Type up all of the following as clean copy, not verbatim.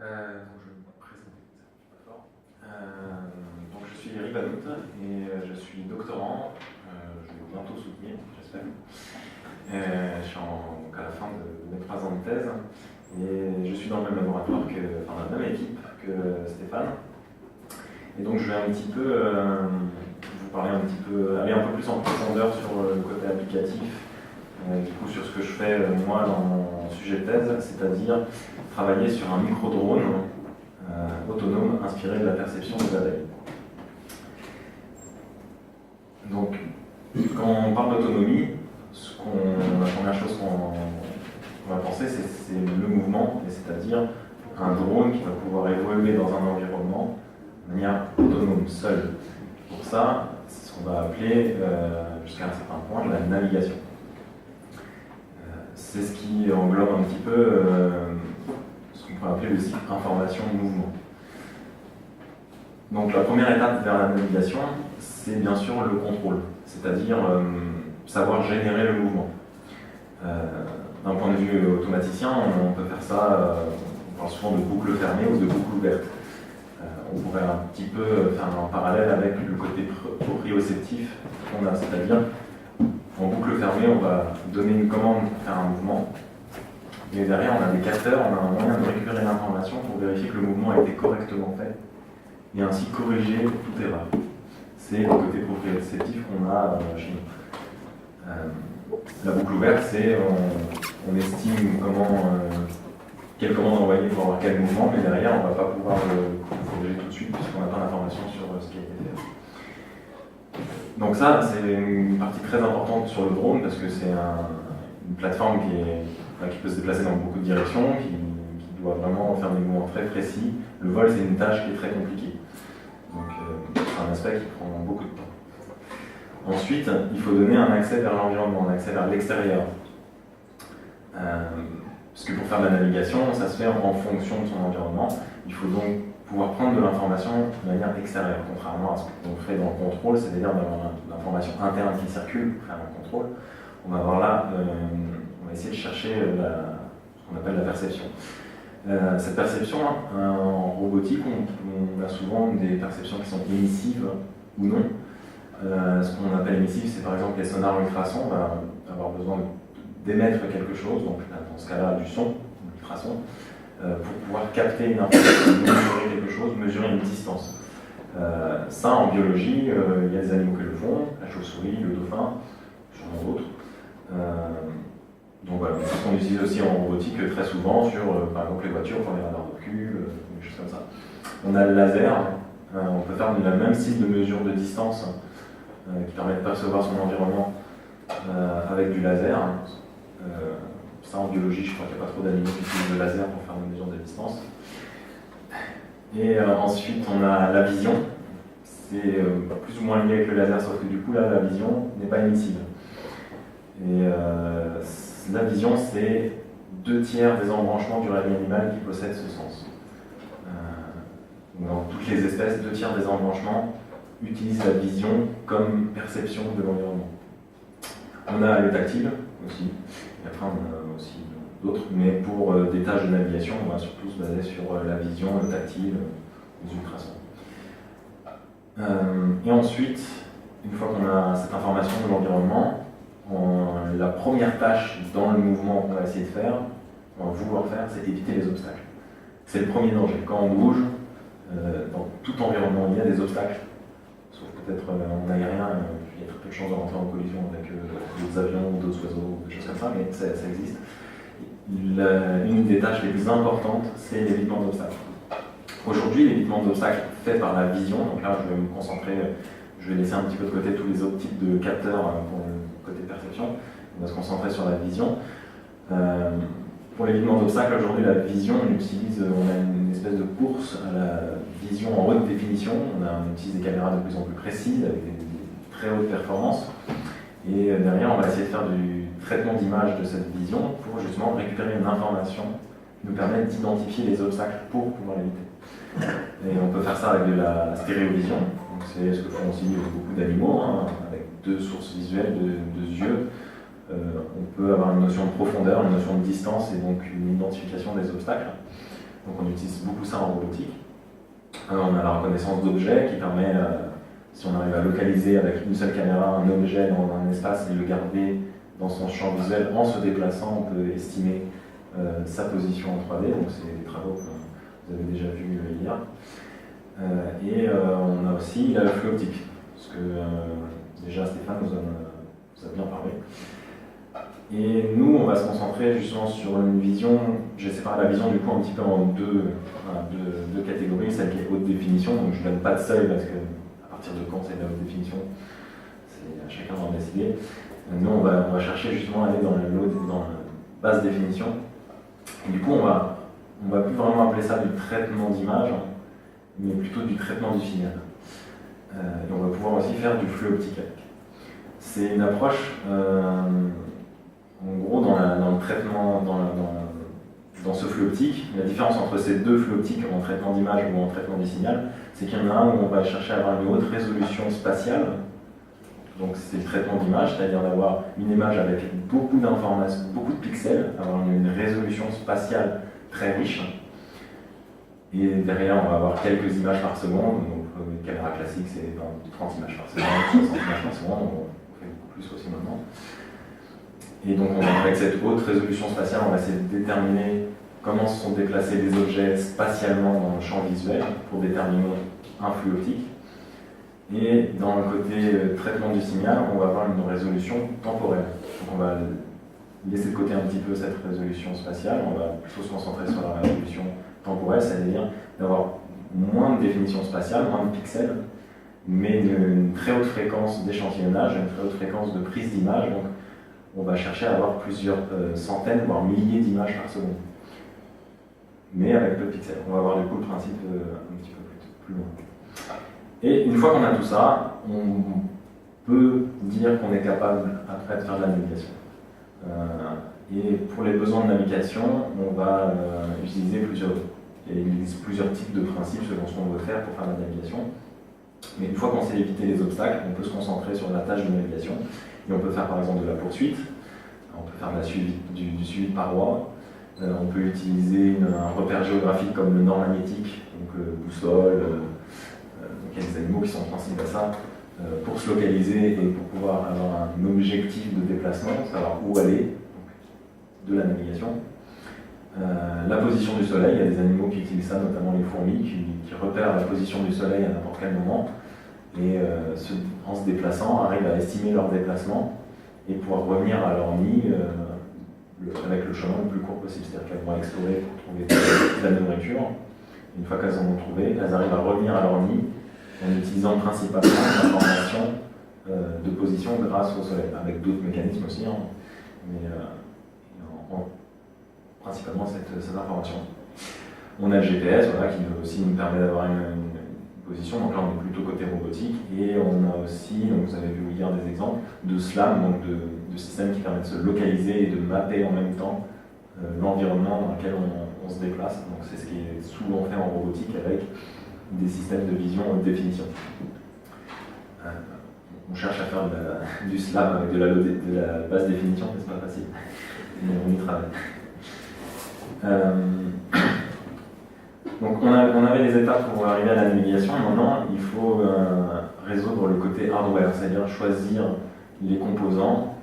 Donc je vais me présenter, c'est pas fort. Donc je suis Eric Vanout et je suis doctorant. Je vais bientôt soutenir, j'espère. Je suis donc à la fin de mes 3 ans de thèse et je suis dans le même laboratoire dans la même équipe que Stéphane. Et donc je vais un petit peu vous parler aller un peu plus en profondeur sur le côté applicatif, du coup sur ce que je fais moi dans mon sujet de thèse, c'est-à-dire travailler sur un micro-drone autonome inspiré de la perception des abeilles. Donc, quand on parle d'autonomie, la première chose qu'on va penser, c'est le mouvement, c'est-à-dire un drone qui va pouvoir évoluer dans un environnement de manière autonome, seul. Pour ça, c'est ce qu'on va appeler, jusqu'à un certain point, la navigation. C'est ce qui englobe un petit peu ce qu'on peut appeler le cycle information-mouvement. Donc la première étape vers la navigation, c'est bien sûr le contrôle, c'est-à-dire savoir générer le mouvement. D'un point de vue automaticien, on peut faire ça, on parle souvent de boucle fermée ou de boucle ouverte. On pourrait un petit peu faire un parallèle avec le côté proprioceptif qu'on a, c'est-à-dire en boucle fermée, on va donner une commande pour faire un mouvement, et derrière on a des capteurs, on a un moyen de récupérer l'information pour vérifier que le mouvement a été correctement fait, et ainsi corriger toute erreur. C'est le côté proprioceptif qu'on a chez nous. La boucle ouverte, c'est on estime quelle commande envoyer pour avoir quel mouvement, mais derrière on ne va pas pouvoir le corriger tout de suite puisqu'on n'a pas d'informations sur ce qui a été fait. Donc ça, c'est une partie très importante sur le drone parce que c'est une plateforme qui peut se déplacer dans beaucoup de directions, qui doit vraiment faire des mouvements très précis. Le vol, c'est une tâche qui est très compliquée. Donc c'est un aspect qui prend beaucoup de temps. Ensuite, il faut donner un accès vers l'environnement, un accès vers l'extérieur. Parce que pour faire de la navigation, ça se fait en fonction de son environnement. Il faut donc pouvoir prendre de l'information de manière extérieure, contrairement à ce qu'on fait dans le contrôle, c'est-à-dire d'avoir de l'information interne qui circule pour faire un contrôle. On va voir là, on va essayer de chercher ce qu'on appelle la perception. Cette perception, en robotique, on a souvent des perceptions qui sont émissives ou non. Ce qu'on appelle émissive, c'est par exemple les sonars ultrasons. On va avoir besoin d'émettre quelque chose, donc dans ce cas-là du son, ultrason, pour pouvoir capter une information, mesurer quelque chose, mesurer une distance. Ça, en biologie, il y a des animaux qui le font, la chauve-souris, le dauphin, sûrement d'autres. Donc voilà, c'est ce qu'on utilise aussi en robotique très souvent sur, par exemple, les voitures, pour les radars de recul, des choses comme ça. On a le laser, on peut faire le même style de mesure de distance qui permet de percevoir son environnement avec du laser. Ça, en biologie, je crois qu'il n'y a pas trop d'animaux qui utilisent le laser pour faire des mesures de distance. Et ensuite, on a la vision. C'est plus ou moins lié avec le laser, sauf que du coup, là, la vision n'est pas émissive. Et la vision, c'est 2/3 des embranchements du règne animal qui possèdent ce sens. Dans toutes les espèces, 2/3 des embranchements utilisent la vision comme perception de l'environnement. On a le tactile aussi, et après on a aussi d'autres, mais pour des tâches de navigation, on va surtout se baser sur la vision, le tactile, les ultrasons. Et ensuite, une fois qu'on a cette information de l'environnement, la première tâche dans le mouvement qu'on va essayer de faire, qu'on va vouloir faire, c'est éviter les obstacles. C'est le premier danger. Quand on bouge, dans tout environnement, il y a des obstacles, sauf peut-être en aérien, il y a très peu de chances de rentrer en collision avec d'autres avions ou d'autres oiseaux, des choses comme ça, mais ça existe. Une des tâches les plus importantes, c'est l'évitement d'obstacles. Aujourd'hui, l'évitement d'obstacles fait par la vision, donc là je vais me concentrer, je vais laisser un petit peu de côté tous les autres types de capteurs pour le côté perception, on va se concentrer sur la vision. Pour l'évitement d'obstacles, aujourd'hui la vision, on a une espèce de course à la vision en haute définition, on utilise des caméras de plus en plus précises, avec des très hautes performances, et derrière on va essayer de faire du traitement d'image de cette vision pour justement récupérer une information qui nous permet d'identifier les obstacles pour pouvoir l'éviter. Et on peut faire ça avec de la stéréovision, c'est ce que font aussi beaucoup d'animaux, avec 2 sources visuelles, 2 yeux. On peut avoir une notion de profondeur, une notion de distance et donc une identification des obstacles. Donc on utilise beaucoup ça en robotique. On a la reconnaissance d'objets qui permet, si on arrive à localiser avec une seule caméra un objet dans un espace et le garder dans son champ visuel en se déplaçant, on peut estimer sa position en 3D. Donc c'est des travaux que vous avez déjà vus hier. On a aussi la flux optique, parce que déjà Stéphane nous a bien parlé. Et nous, on va se concentrer justement sur une vision, j'ai séparé la vision du coup un petit peu en deux catégories, celle qui est haute définition, donc je ne donne pas de seuil parce que à partir de quand c'est de la haute définition, c'est à chacun d'en décider. Nous, on va chercher justement à aller dans la basse définition. Et du coup, on va plus vraiment appeler ça du traitement d'image, mais plutôt du traitement du signal. Et on va pouvoir aussi faire du flux optique avec. C'est une approche, en gros, dans le traitement, dans ce flux optique, la différence entre ces deux flux optiques en traitement d'image ou en traitement du signal, c'est qu'il y en a un où on va chercher à avoir une haute résolution spatiale. Donc c'est le traitement d'image, c'est-à-dire d'avoir une image avec beaucoup d'informations, beaucoup de pixels, avoir une résolution spatiale très riche. Et derrière, on va avoir quelques images par seconde. Donc une caméra classique, c'est 30 images par seconde, 60 images par seconde, on fait beaucoup plus aussi maintenant. Et donc avec cette haute résolution spatiale, on va essayer de déterminer comment se sont déplacés les objets spatialement dans le champ visuel pour déterminer un flux optique. Et dans le côté traitement du signal, on va avoir une résolution temporelle. Donc on va laisser de côté un petit peu cette résolution spatiale, on va plutôt se concentrer sur la résolution temporelle, c'est-à-dire d'avoir moins de définition spatiale, moins de pixels, mais une très haute fréquence d'échantillonnage, une très haute fréquence de prise d'image. Donc on va chercher à avoir plusieurs centaines, voire milliers d'images par seconde. Mais avec peu de pixels. On va voir du coup le principe un petit peu plus loin. Et une fois qu'on a tout ça, on peut dire qu'on est capable après de faire de la navigation. Et pour les besoins de navigation, on va utiliser plusieurs types de principes selon ce qu'on veut faire pour faire de la navigation. Mais une fois qu'on sait éviter les obstacles, on peut se concentrer sur la tâche de navigation. Et on peut faire par exemple de la poursuite, on peut faire du suivi de parois, on peut utiliser un repère géographique comme le nord magnétique, donc boussole, donc il y a des animaux qui sont sensibles à ça, pour se localiser et pour pouvoir avoir un objectif de déplacement, savoir où aller, donc de la navigation. La position du soleil, il y a des animaux qui utilisent ça, notamment les fourmis, qui repèrent la position du soleil à n'importe quel moment, et en se déplaçant, arrivent à estimer leur déplacement et pouvoir revenir à leur nid avec le chemin le plus court possible. C'est-à-dire qu'elles vont explorer pour trouver de la nourriture. Une fois qu'elles en ont trouvé, elles arrivent à revenir à leur nid en utilisant principalement l'information de position grâce au soleil, avec d'autres mécanismes aussi, hein, mais principalement cette information. On a le GPS, voilà, qui aussi nous permet d'avoir une position, donc là on est plutôt côté robotique, et on a aussi, donc vous avez vu hier des exemples, de SLAM, donc de systèmes qui permettent de se localiser et de mapper en même temps l'environnement dans lequel on se déplace. Donc c'est ce qui est souvent fait en robotique avec des systèmes de vision haute définition. On cherche à faire du SLAM avec de la basse définition, mais c'est pas facile, mais on y travaille. Donc on avait les étapes pour arriver à la navigation. Maintenant, il faut résoudre le côté hardware, c'est-à-dire choisir les composants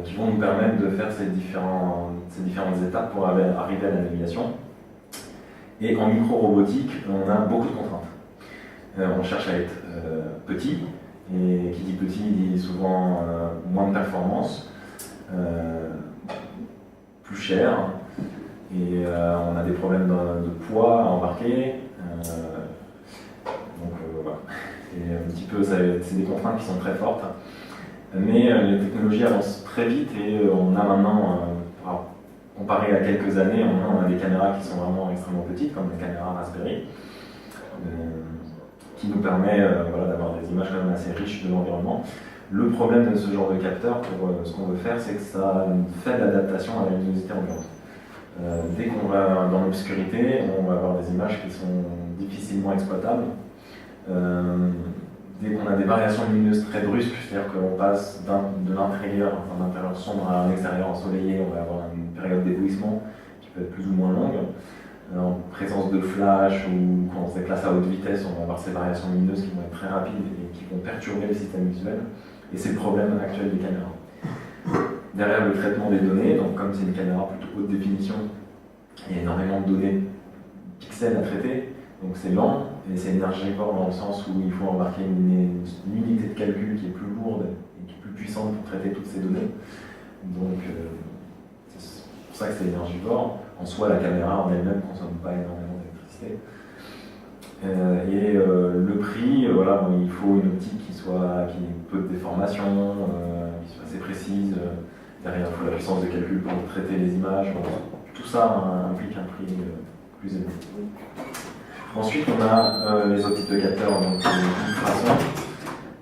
qui vont nous permettre de faire ces différentes étapes pour arriver à la navigation. Et en micro-robotique, on a beaucoup de contraintes. On cherche à être petit, et qui dit petit dit souvent moins de performance, plus cher. Et on a des problèmes de poids à embarquer. Donc voilà. Et un petit peu, c'est des contraintes qui sont très fortes. Mais les technologies avancent très vite et on a maintenant, comparé à quelques années, on a des caméras qui sont vraiment extrêmement petites, comme la caméra Raspberry, qui nous permet d'avoir des images quand même assez riches de l'environnement. Le problème de ce genre de capteur, pour ce qu'on veut faire, c'est que ça fait de l'adaptation à la luminosité ambiante. Dès qu'on va dans l'obscurité, on va avoir des images qui sont difficilement exploitables. Dès qu'on a des variations lumineuses très brusques, c'est-à-dire qu'on passe de l'intérieur, d'un intérieur sombre à un extérieur ensoleillé, on va avoir une période d'éblouissement qui peut être plus ou moins longue. en présence de flash ou quand on se déplace à haute vitesse, on va avoir ces variations lumineuses qui vont être très rapides et qui vont perturber le système visuel. Et c'est le problème actuel des caméras. Derrière le traitement des données, donc comme c'est une caméra plutôt haute définition, il y a énormément de données pixels à traiter, donc c'est lent et c'est énergivore dans le sens où il faut embarquer une unité de calcul qui est plus lourde et qui est plus puissante pour traiter toutes ces données. Donc c'est pour ça que c'est énergivore. En soi, la caméra en elle-même ne consomme pas énormément d'électricité. Le prix, voilà, bon, il faut une optique qui ait peu de déformation, qui soit assez précise. Derrière, il faut la puissance de calcul pour traiter les images. Bon, tout ça implique un prix plus élevé. Ensuite, on a les optiques de capteurs, donc les ultrasons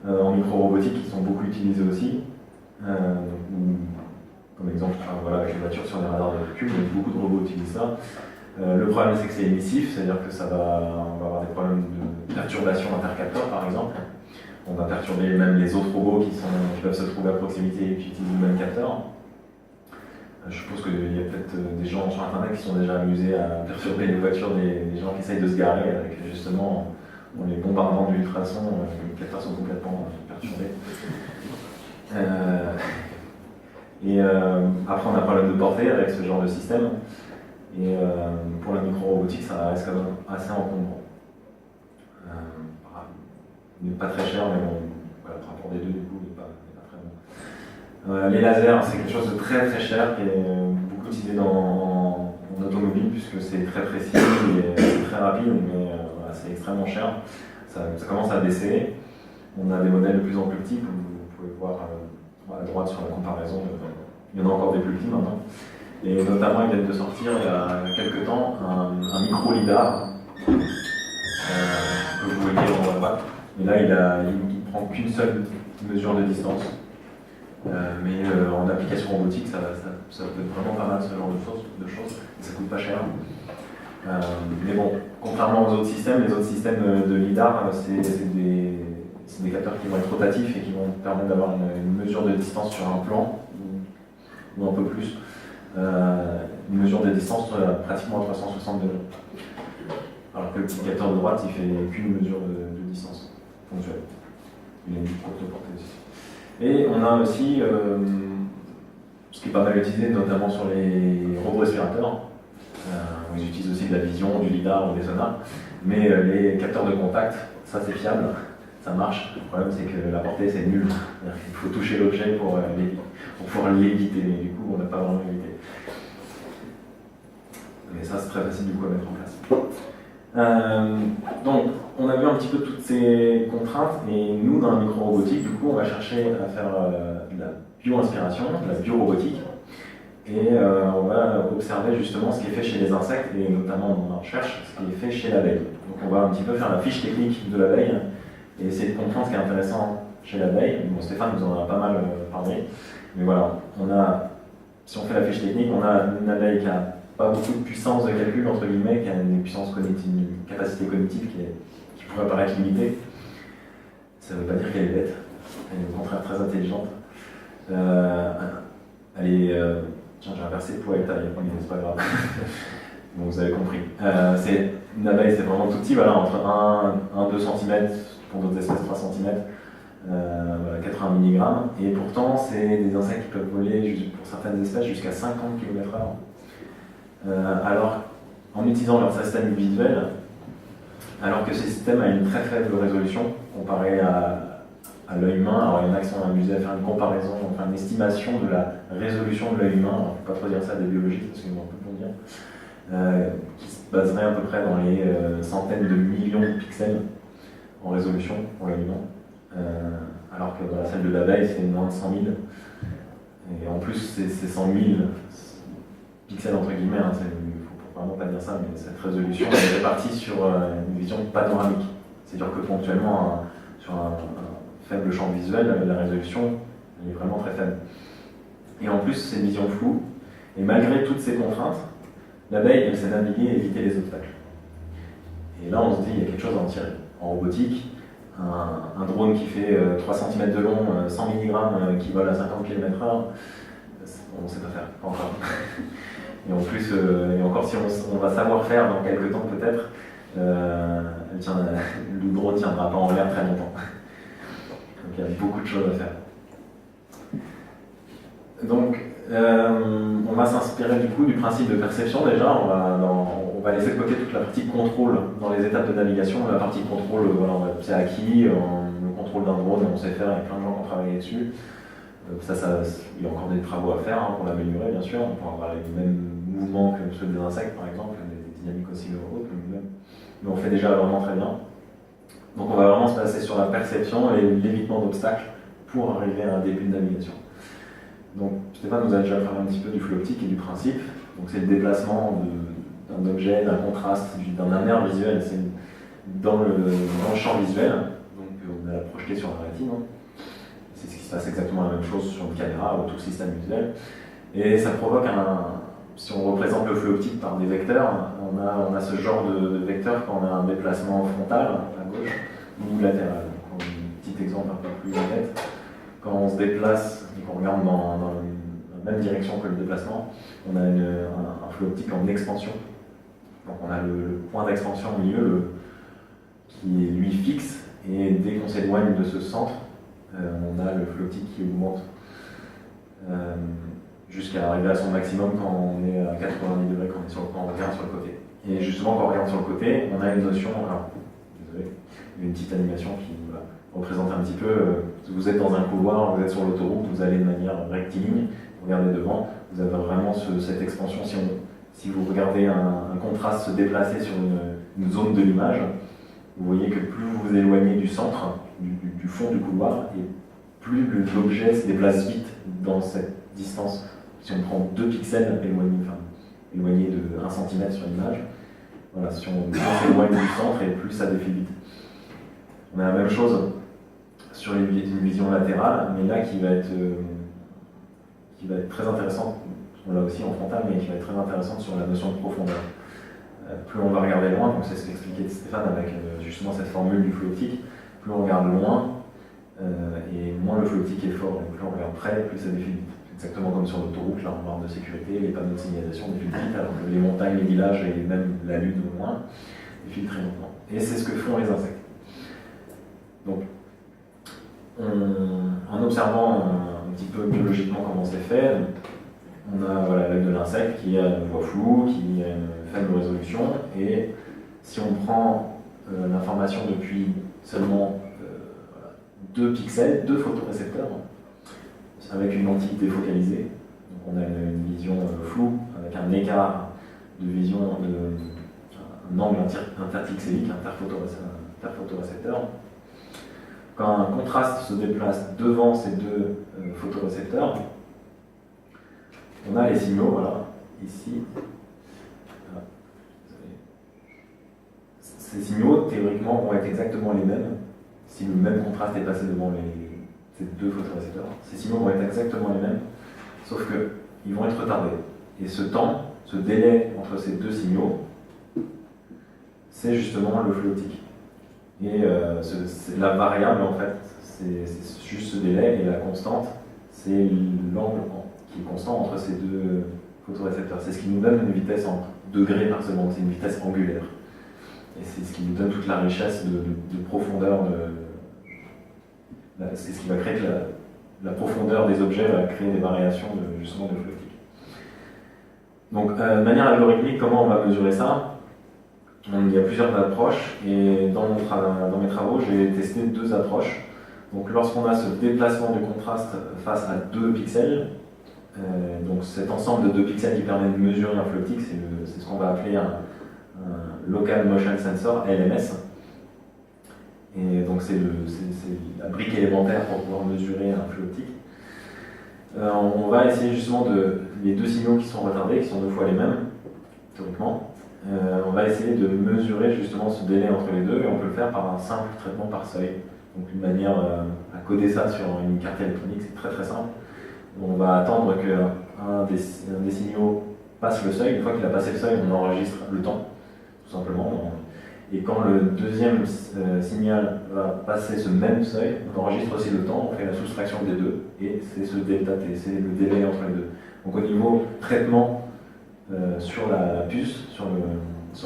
en micro-robotique qui sont beaucoup utilisés aussi. Comme exemple, voilà, avec les voitures sur les radars de recul, beaucoup de robots utilisent ça. Le problème, c'est que c'est émissif, c'est-à-dire que on va avoir des problèmes de perturbation intercapteurs, par exemple. On va perturber même les autres robots qui peuvent se trouver à proximité et qui utilisent le même capteur. Je suppose qu'il y a peut-être des gens sur Internet qui sont déjà amusés à perturber les voitures des gens qui essayent de se garer avec justement, en les bombardant d'ultrasons, les capteurs sont complètement perturbés. Après, on a un problème de portée avec ce genre de système. Et pour la micro-robotique, ça reste quand même assez encombrant. Il n'est pas très cher, mais bon, voilà, par rapport des deux, du coup, il n'est pas très bon. Les lasers, c'est quelque chose de très très cher qui est beaucoup utilisé en automobile, puisque c'est très précis et très rapide, mais voilà, c'est extrêmement cher. Ça commence à baisser. On a des modèles de plus en plus petits, comme vous pouvez voir à droite sur la comparaison. Il y en a encore des plus petits maintenant. Et notamment, ils viennent de sortir il y a quelques temps un micro-lidar que vous voyez en bas. Et là, il ne prend qu'une seule mesure de distance. Mais en application robotique, ça peut être vraiment pas mal ce genre de choses. Et ça coûte pas cher. Mais bon, contrairement aux autres systèmes, les autres systèmes de lidar, c'est des capteurs qui vont être rotatifs et qui vont permettre d'avoir une mesure de distance sur un plan, ou un peu plus. Une mesure de distance pratiquement à 360 degrés. Alors que le petit capteur de droite, il fait qu'une mesure de distance ponctuelle. Il a une courte portée aussi. Et on a aussi, ce qui est pas mal utilisé, notamment sur les robots respirateurs. Ils utilisent aussi de la vision, du lidar ou des sonars. Mais les capteurs de contact, ça c'est fiable, ça marche. Le problème c'est que la portée c'est nul. Il faut toucher l'objet pour pouvoir l'éviter, mais du coup on n'a pas vraiment évité. Mais ça c'est très facile du coup à mettre en place. Donc on a vu un petit peu toutes ces contraintes, et nous dans la micro-robotique, du coup on va chercher à faire de la bio-inspiration, de la bio-robotique, et on va observer justement ce qui est fait chez les insectes, et notamment dans la recherche, ce qui est fait chez l'abeille. Donc on va un petit peu faire la fiche technique de l'abeille, et essayer de comprendre ce qui est intéressant chez l'abeille. Bon, Stéphane nous en a pas mal parlé, mais voilà, si on fait la fiche technique, on a une abeille qui n'a pas beaucoup de puissance de calcul, entre guillemets, qui a une puissance cognitive, une capacité cognitive qui pourrait paraître limitée. Ça ne veut pas dire qu'elle est bête, elle est au contraire très intelligente. Tiens, j'ai inversé le poids et taille, mais c'est pas grave. Bon, vous avez compris. Une abeille, c'est vraiment tout petit, voilà, entre 1-2 cm, pour d'autres espèces 3 cm, 80 mg. Et pourtant, c'est des insectes qui peuvent voler, pour certaines espèces, jusqu'à 50 km/h. Alors, en utilisant leur système visuel, alors que ce système a une très faible résolution comparé à l'œil humain. Alors il y en a qui sont amusés à faire une comparaison, enfin une estimation de la résolution de l'œil humain, on ne peut pas trop dire ça à des biologistes parce qu'ils vont un peu pour dire, qui se baserait à peu près dans les centaines de millions de pixels en résolution pour l'œil humain, alors que dans la celle de l'abeille c'est moins de 100 000, et en plus c'est 100 000 pixels entre guillemets, il ne faut vraiment pas dire ça, mais cette résolution elle est répartie sur une vision panoramique, c'est-à-dire que ponctuellement sur un faible champ visuel, la résolution elle est vraiment très faible. Et en plus, c'est une vision floue, et malgré toutes ces contraintes, l'abeille, elle sait naviguer et éviter les obstacles. Et là, on se dit, il y a quelque chose à en tirer. En robotique, un drone qui fait 3 cm de long, 100 mg, qui vole à 50 km/h, on ne sait pas faire, pas encore. Et en plus, encore si on va savoir faire dans quelques temps peut-être, l'Oudreau ne tiendra pas en l'air très longtemps. Donc il y a beaucoup de choses à faire. Donc on va s'inspirer du coup du principe de perception déjà. On va laisser de côté toute la partie contrôle dans les étapes de navigation. La partie contrôle, voilà, c'est acquis, le contrôle d'un drone, on sait faire, il y a plein de gens qui ont travaillé dessus. Il y a encore des travaux à faire pour l'améliorer, bien sûr. On peut avoir les mêmes mouvements que ceux des insectes, par exemple, des dynamiques aussi hautes, mais on fait déjà vraiment très bien. Donc on va vraiment se passer sur la perception et l'évitement d'obstacles pour arriver à un début de navigation. Donc Stéphane nous a déjà parlé un petit peu du flux optique et du principe. Donc c'est le déplacement d'un objet, d'un contraste, d'un amer visuel, c'est dans le champ visuel. Donc on va la projeter sur la rétine. C'est ce qui se passe exactement la même chose sur une caméra ou tout système visuel. Et ça provoque si on représente le flux optique par des vecteurs, on a ce genre de vecteurs quand on a un déplacement frontal à gauche ou latéral. Donc, un petit exemple un peu plus net. Quand on se déplace et qu'on regarde dans la même direction que le déplacement, on a un flux optique en expansion. Donc on a le point d'expansion au milieu qui est lui fixe, et dès qu'on s'éloigne de ce centre, on a le flux optique qui augmente jusqu'à arriver à son maximum quand on est à 90 degrés, quand on regarde sur le côté. Et justement, quand on regarde sur le côté, on a une notion, désolé, une petite animation qui représente un petit peu, vous êtes dans un couloir, vous êtes sur l'autoroute, vous allez de manière rectiligne, vous regardez devant, vous avez vraiment cette expansion. Si vous regardez un contraste se déplacer sur une zone de l'image, vous voyez que plus vous vous éloignez du centre, du fond du couloir, et plus l'objet se déplace vite dans cette distance. Si on prend 2 pixels éloignés de 1 cm sur l'image, voilà, si on s'éloigne du centre, et plus ça défile vite. On a la même chose sur une vision latérale, mais là qui va être très intéressante, on l'a aussi en frontal, mais qui va être très intéressante sur la notion de profondeur. Plus on va regarder loin, donc c'est ce qu'expliquait Stéphane avec justement cette formule du flux optique, plus on regarde loin, et moins le flux optique est fort, et plus on regarde près, plus ça défile vite. Exactement comme sur l'autoroute, là en barre de sécurité, les panneaux de signalisation défilent vite, alors que les montagnes, les villages et même la lune au moins défilent très lentement. Et c'est ce que font les insectes. Donc, en observant un petit peu biologiquement comment c'est fait, on a l'œil de l'insecte qui a une voie floue, qui a une faible résolution, et si on prend l'information depuis seulement 2 pixels, 2 photorécepteurs, avec une lentille défocalisée, donc on a une vision floue, avec un écart de vision, un angle interpixélique, interphotorécepteur. Quand un contraste se déplace devant ces 2 photorécepteurs, on a les signaux, voilà, ici. Voilà. Ces signaux, théoriquement, vont être exactement les mêmes si le même contraste est passé devant ces 2 photorécepteurs. Ces signaux vont être exactement les mêmes, sauf qu'ils vont être retardés. Et ce temps, ce délai entre ces 2 signaux, c'est justement le flux optique. Et la variable, en fait, c'est juste ce délai, et la constante, c'est l'angle qui est constant entre ces 2 photorécepteurs. C'est ce qui nous donne une vitesse en degrés par seconde, c'est une vitesse angulaire. Et c'est ce qui nous donne toute la richesse de profondeur. C'est ce qui va créer que la profondeur des objets va créer des variations justement de flux optique. Donc, de manière algorithmique, comment on va mesurer ça ? Il y a plusieurs approches, et dans mes travaux, j'ai testé 2 approches. Donc lorsqu'on a ce déplacement du contraste face à 2 pixels, donc cet ensemble de 2 pixels qui permet de mesurer un flux optique, c'est ce qu'on va appeler un Local Motion Sensor, LMS. Et donc c'est la brique élémentaire pour pouvoir mesurer un flux optique. On va essayer justement les 2 signaux qui sont retardés, qui sont 2 fois les mêmes, théoriquement. On va essayer de mesurer justement ce délai entre les deux, et on peut le faire par un simple traitement par seuil. Donc une manière à coder ça sur une carte électronique, c'est très très simple. On va attendre qu'un des signaux passe le seuil. Une fois qu'il a passé le seuil, on enregistre le temps, tout simplement. Et quand le deuxième signal va passer ce même seuil, on enregistre aussi le temps, on fait la soustraction des deux, et c'est ce delta t, c'est le délai entre les deux. Donc au niveau traitement, sur la puce, sur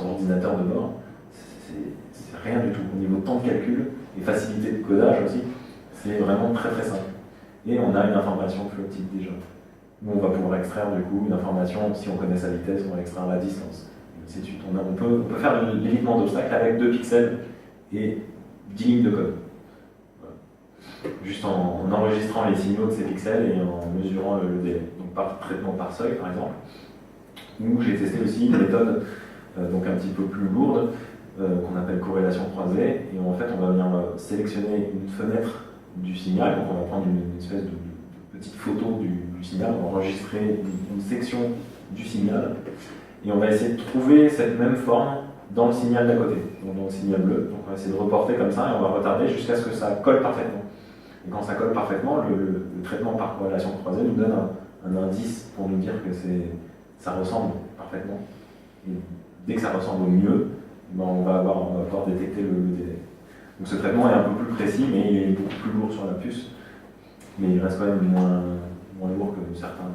l'ordinateur de bord, c'est rien du tout. Au niveau temps de calcul et facilité de codage aussi, c'est vraiment très très simple. Et on a une information flux optique déjà. Nous, on va pouvoir extraire du coup une information, si on connaît sa vitesse, on va extraire la distance. On peut faire l'évitement d'obstacles avec 2 pixels et 10 lignes de code. Voilà. Juste en enregistrant les signaux de ces pixels et en mesurant le délai. Donc par traitement par seuil par exemple. Ou j'ai testé aussi une méthode donc un petit peu plus lourde qu'on appelle corrélation croisée. Et en fait on va venir sélectionner une fenêtre du signal. Donc on va prendre une espèce de petite photo du signal, on va enregistrer une section du signal et on va essayer de trouver cette même forme dans le signal d'à côté, donc dans le signal bleu. Donc on va essayer de reporter comme ça et on va retarder jusqu'à ce que ça colle parfaitement. Et quand ça colle parfaitement, le traitement par corrélation croisée nous donne un indice pour nous dire que ça ressemble parfaitement. Et dès que ça ressemble au mieux, ben on va pouvoir détecter le délai. Donc ce traitement est un peu plus précis, mais il est beaucoup plus lourd sur la puce. Mais il reste quand même moins lourd que certains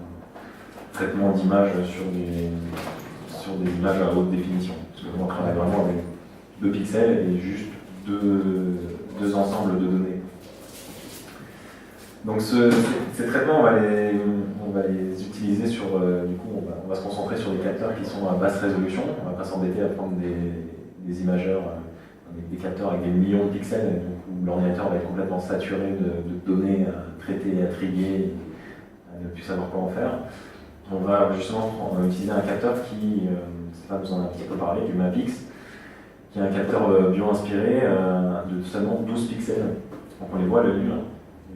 traitements d'images sur des images à haute définition. Parce que on travaille vraiment avec 2 pixels et juste deux ensembles de données. Donc ces traitements, on va les utiliser sur... du coup, on va se concentrer sur des capteurs qui sont à basse résolution. On ne va pas s'embêter à prendre des imageurs avec des capteurs avec des millions de pixels, donc, où l'ordinateur va être complètement saturé de données à traiter, à trier, à ne plus savoir quoi en faire. On va justement utiliser un capteur qui, Stéphane nous en a un petit peu parlé, du MAPIX, qui est un capteur bio-inspiré de seulement 12 pixels. Donc on les voit à l'œil nu,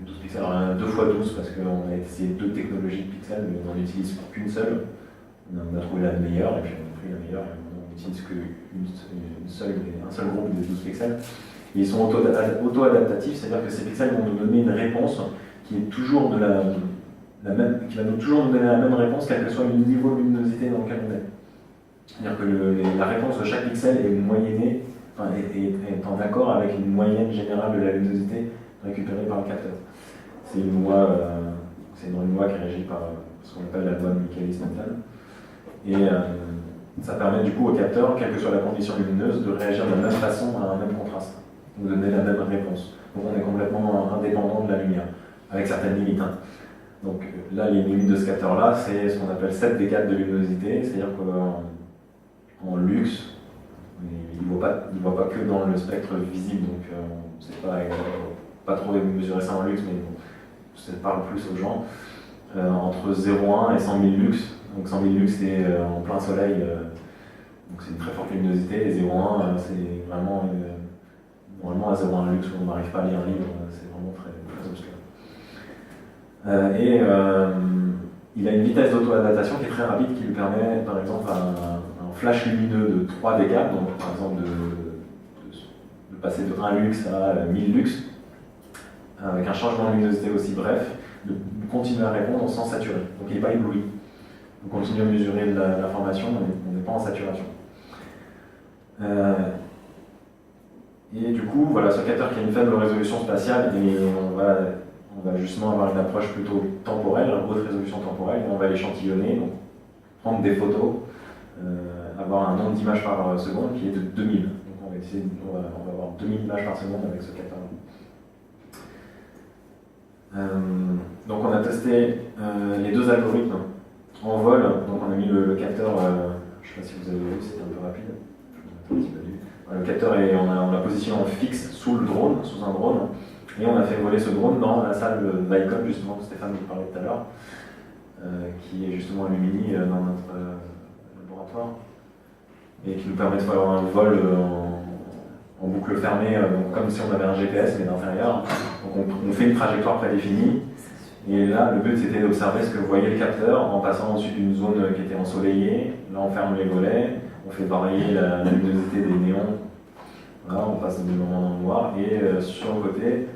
12 pixels, alors 2 x 12 parce qu'on a essayé 2 technologies de pixels, mais on n'utilise qu'une seule. On a trouvé la meilleure, et puis on a pris la meilleure, et on n'utilise qu'un seul groupe de 12 pixels. Et ils sont auto-adaptatifs, c'est-à-dire que ces pixels vont nous donner une réponse qui est toujours qui va toujours nous donner la même réponse, quel que soit le niveau de luminosité dans lequel on est. C'est-à-dire que la réponse de chaque pixel est moyennée, est en accord avec une moyenne générale de la luminosité récupérée par le capteur. C'est une loi qui est régie par ce qu'on appelle la loi de Michaelis-Menten. Et ça permet du coup au capteur, quelle que soit la condition lumineuse, de réagir de la même façon à un même contraste, de donner la même réponse. Donc on est complètement indépendant de la lumière, avec certaines limites. Donc là, les limites de ce capteur-là, c'est ce qu'on appelle 7 décades de luminosité, c'est-à-dire qu'en luxe, il ne voit pas que dans le spectre visible, donc on ne sait pas trop mesurer ça en luxe, mais bon, ça parle plus aux gens. Entre 0,1 et 100 000 lux. Donc 100 000 lux c'est en plein soleil, donc c'est une très forte luminosité, et 0,1 c'est vraiment normalement à 0,1 lux où on n'arrive pas à lire un livre, c'est vraiment très, très obscur. Il a une vitesse d'auto-adaptation qui est très rapide, qui lui permet par exemple un flash lumineux de 3 décades, donc par exemple de passer de 1 lux à 1000 lux, avec un changement de luminosité aussi bref, de continuer à répondre sans saturer. Donc il n'est pas ébloui. On continue à mesurer l'information, on n'est pas en saturation. Et du coup, voilà, ce capteur qui a une faible résolution spatiale, et on va justement avoir une approche plutôt temporelle, une haute résolution temporelle, et on va l'échantillonner, donc prendre des photos, avoir un nombre d'images par seconde qui est de 2000. Donc on va avoir 2000 images par seconde avec ce capteur-là. Donc on a testé les 2 algorithmes en vol, donc on a mis le capteur, je ne sais pas si vous avez vu, c'était un peu rapide, je vous ai un petit peu vu. Le capteur on l'a positionné en fixe sous un drone, et on a fait voler ce drone dans la salle d'ICON, justement, que Stéphane vous parlait tout à l'heure, qui est justement à Lumini dans notre laboratoire, et qui nous permet de faire un vol en boucle fermée, donc comme si on avait un GPS mais d'intérieur. Donc on fait une trajectoire prédéfinie, et là le but c'était d'observer ce que voyait le capteur en passant au-dessus d'une zone qui était ensoleillée. Là on ferme les volets, on fait varier la luminosité des néons, voilà, on passe des moments dans le noir, et sur le côté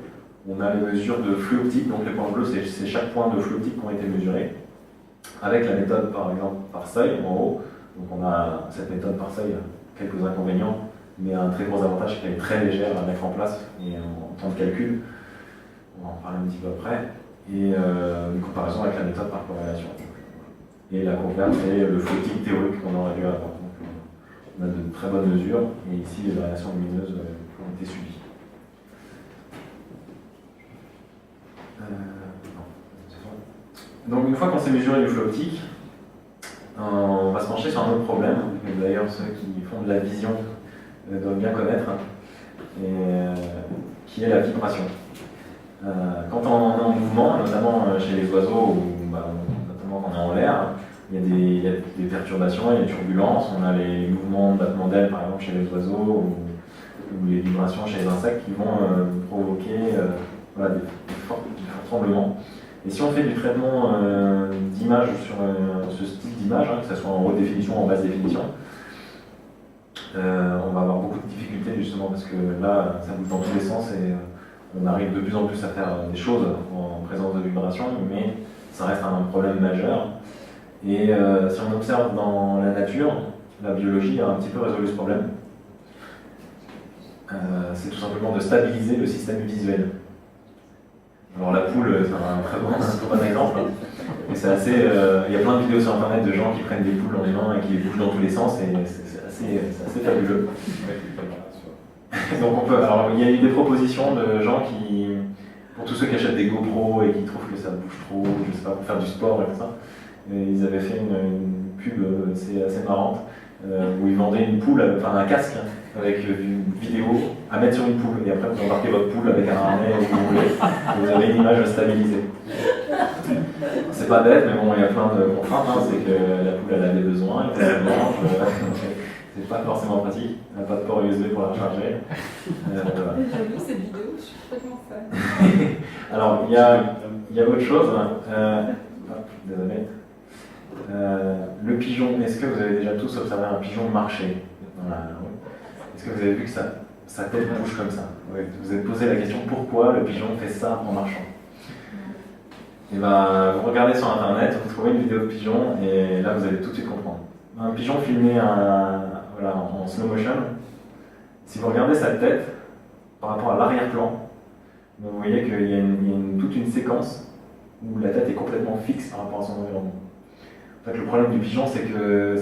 on a les mesures de flux optique, donc les points bleus c'est chaque point de flux optique qui ont été mesurés, avec la méthode par exemple par seuil en haut. Donc on a cette méthode par seuil, quelques inconvénients, mais un très gros avantage qui est très légère à mettre en place et en temps de calcul. On va en parler un petit peu après. Et une comparaison avec la méthode par corrélation. Et la converte, c'est le flottique théorique qu'on aurait dû avoir. Donc, on a de très bonnes mesures, et ici, les variations lumineuses ont été subies. Donc, une fois qu'on s'est mesuré du flot optique, on va se pencher sur un autre problème, que d'ailleurs ceux qui font de la vision doivent bien connaître, qui est la vibration. Quand on est en mouvement, notamment chez les oiseaux, ou notamment quand on est en l'air, il y a des perturbations, il y a des turbulences, on a les mouvements de battement d'ailes par exemple chez les oiseaux, ou les vibrations chez les insectes qui vont provoquer des forts tremblements. Et si on fait du traitement d'image sur ce style d'image, que ce soit en haute définition ou en basse définition, on va avoir beaucoup de difficultés justement parce que là, ça bouge dans tous les sens et on arrive de plus en plus à faire des choses en présence de vibrations, mais ça reste un problème majeur. Et si on observe dans la nature, la biologie a un petit peu résolu ce problème. C'est tout simplement de stabiliser le système visuel. Alors la poule, c'est un très bon exemple. Et c'est assez, il y a plein de vidéos sur internet de gens qui prennent des poules dans les mains et qui les bougent dans tous les sens, et c'est assez fabuleux. Donc alors il y a eu des propositions de gens qui, pour tous ceux qui achètent des GoPro et qui trouvent que ça bouge trop, je sais pas, pour faire du sport et tout ça, et ils avaient fait une pub assez marrante, où ils vendaient une poule, enfin un casque avec une vidéo à mettre sur une poule, et après vous embarquez votre poule avec un harnais où vous voulez, et vous avez une image stabilisée. C'est pas bête, mais bon, il y a plein de contraintes, c'est que la poule elle a des besoins, il faut qu'elle mange, c'est pas forcément pratique, elle n'a pas de port USB pour la recharger. J'ai vu cette vidéo, je suis complètement fan. Alors, il y a autre chose, désolé. Le pigeon, est-ce que vous avez déjà tous observé un pigeon marcher? Est-ce que vous avez vu que sa tête bouge comme ça? Oui. Vous vous êtes posé la question pourquoi le pigeon fait ça en marchant? Et ben, vous regardez sur internet, vous trouvez une vidéo de pigeon et là vous allez tout de suite comprendre. Un pigeon filmé en slow motion, si vous regardez sa tête par rapport à l'arrière-plan, vous voyez qu'il y a toute une séquence où la tête est complètement fixe par rapport à son environnement. En fait, le problème du pigeon, c'est que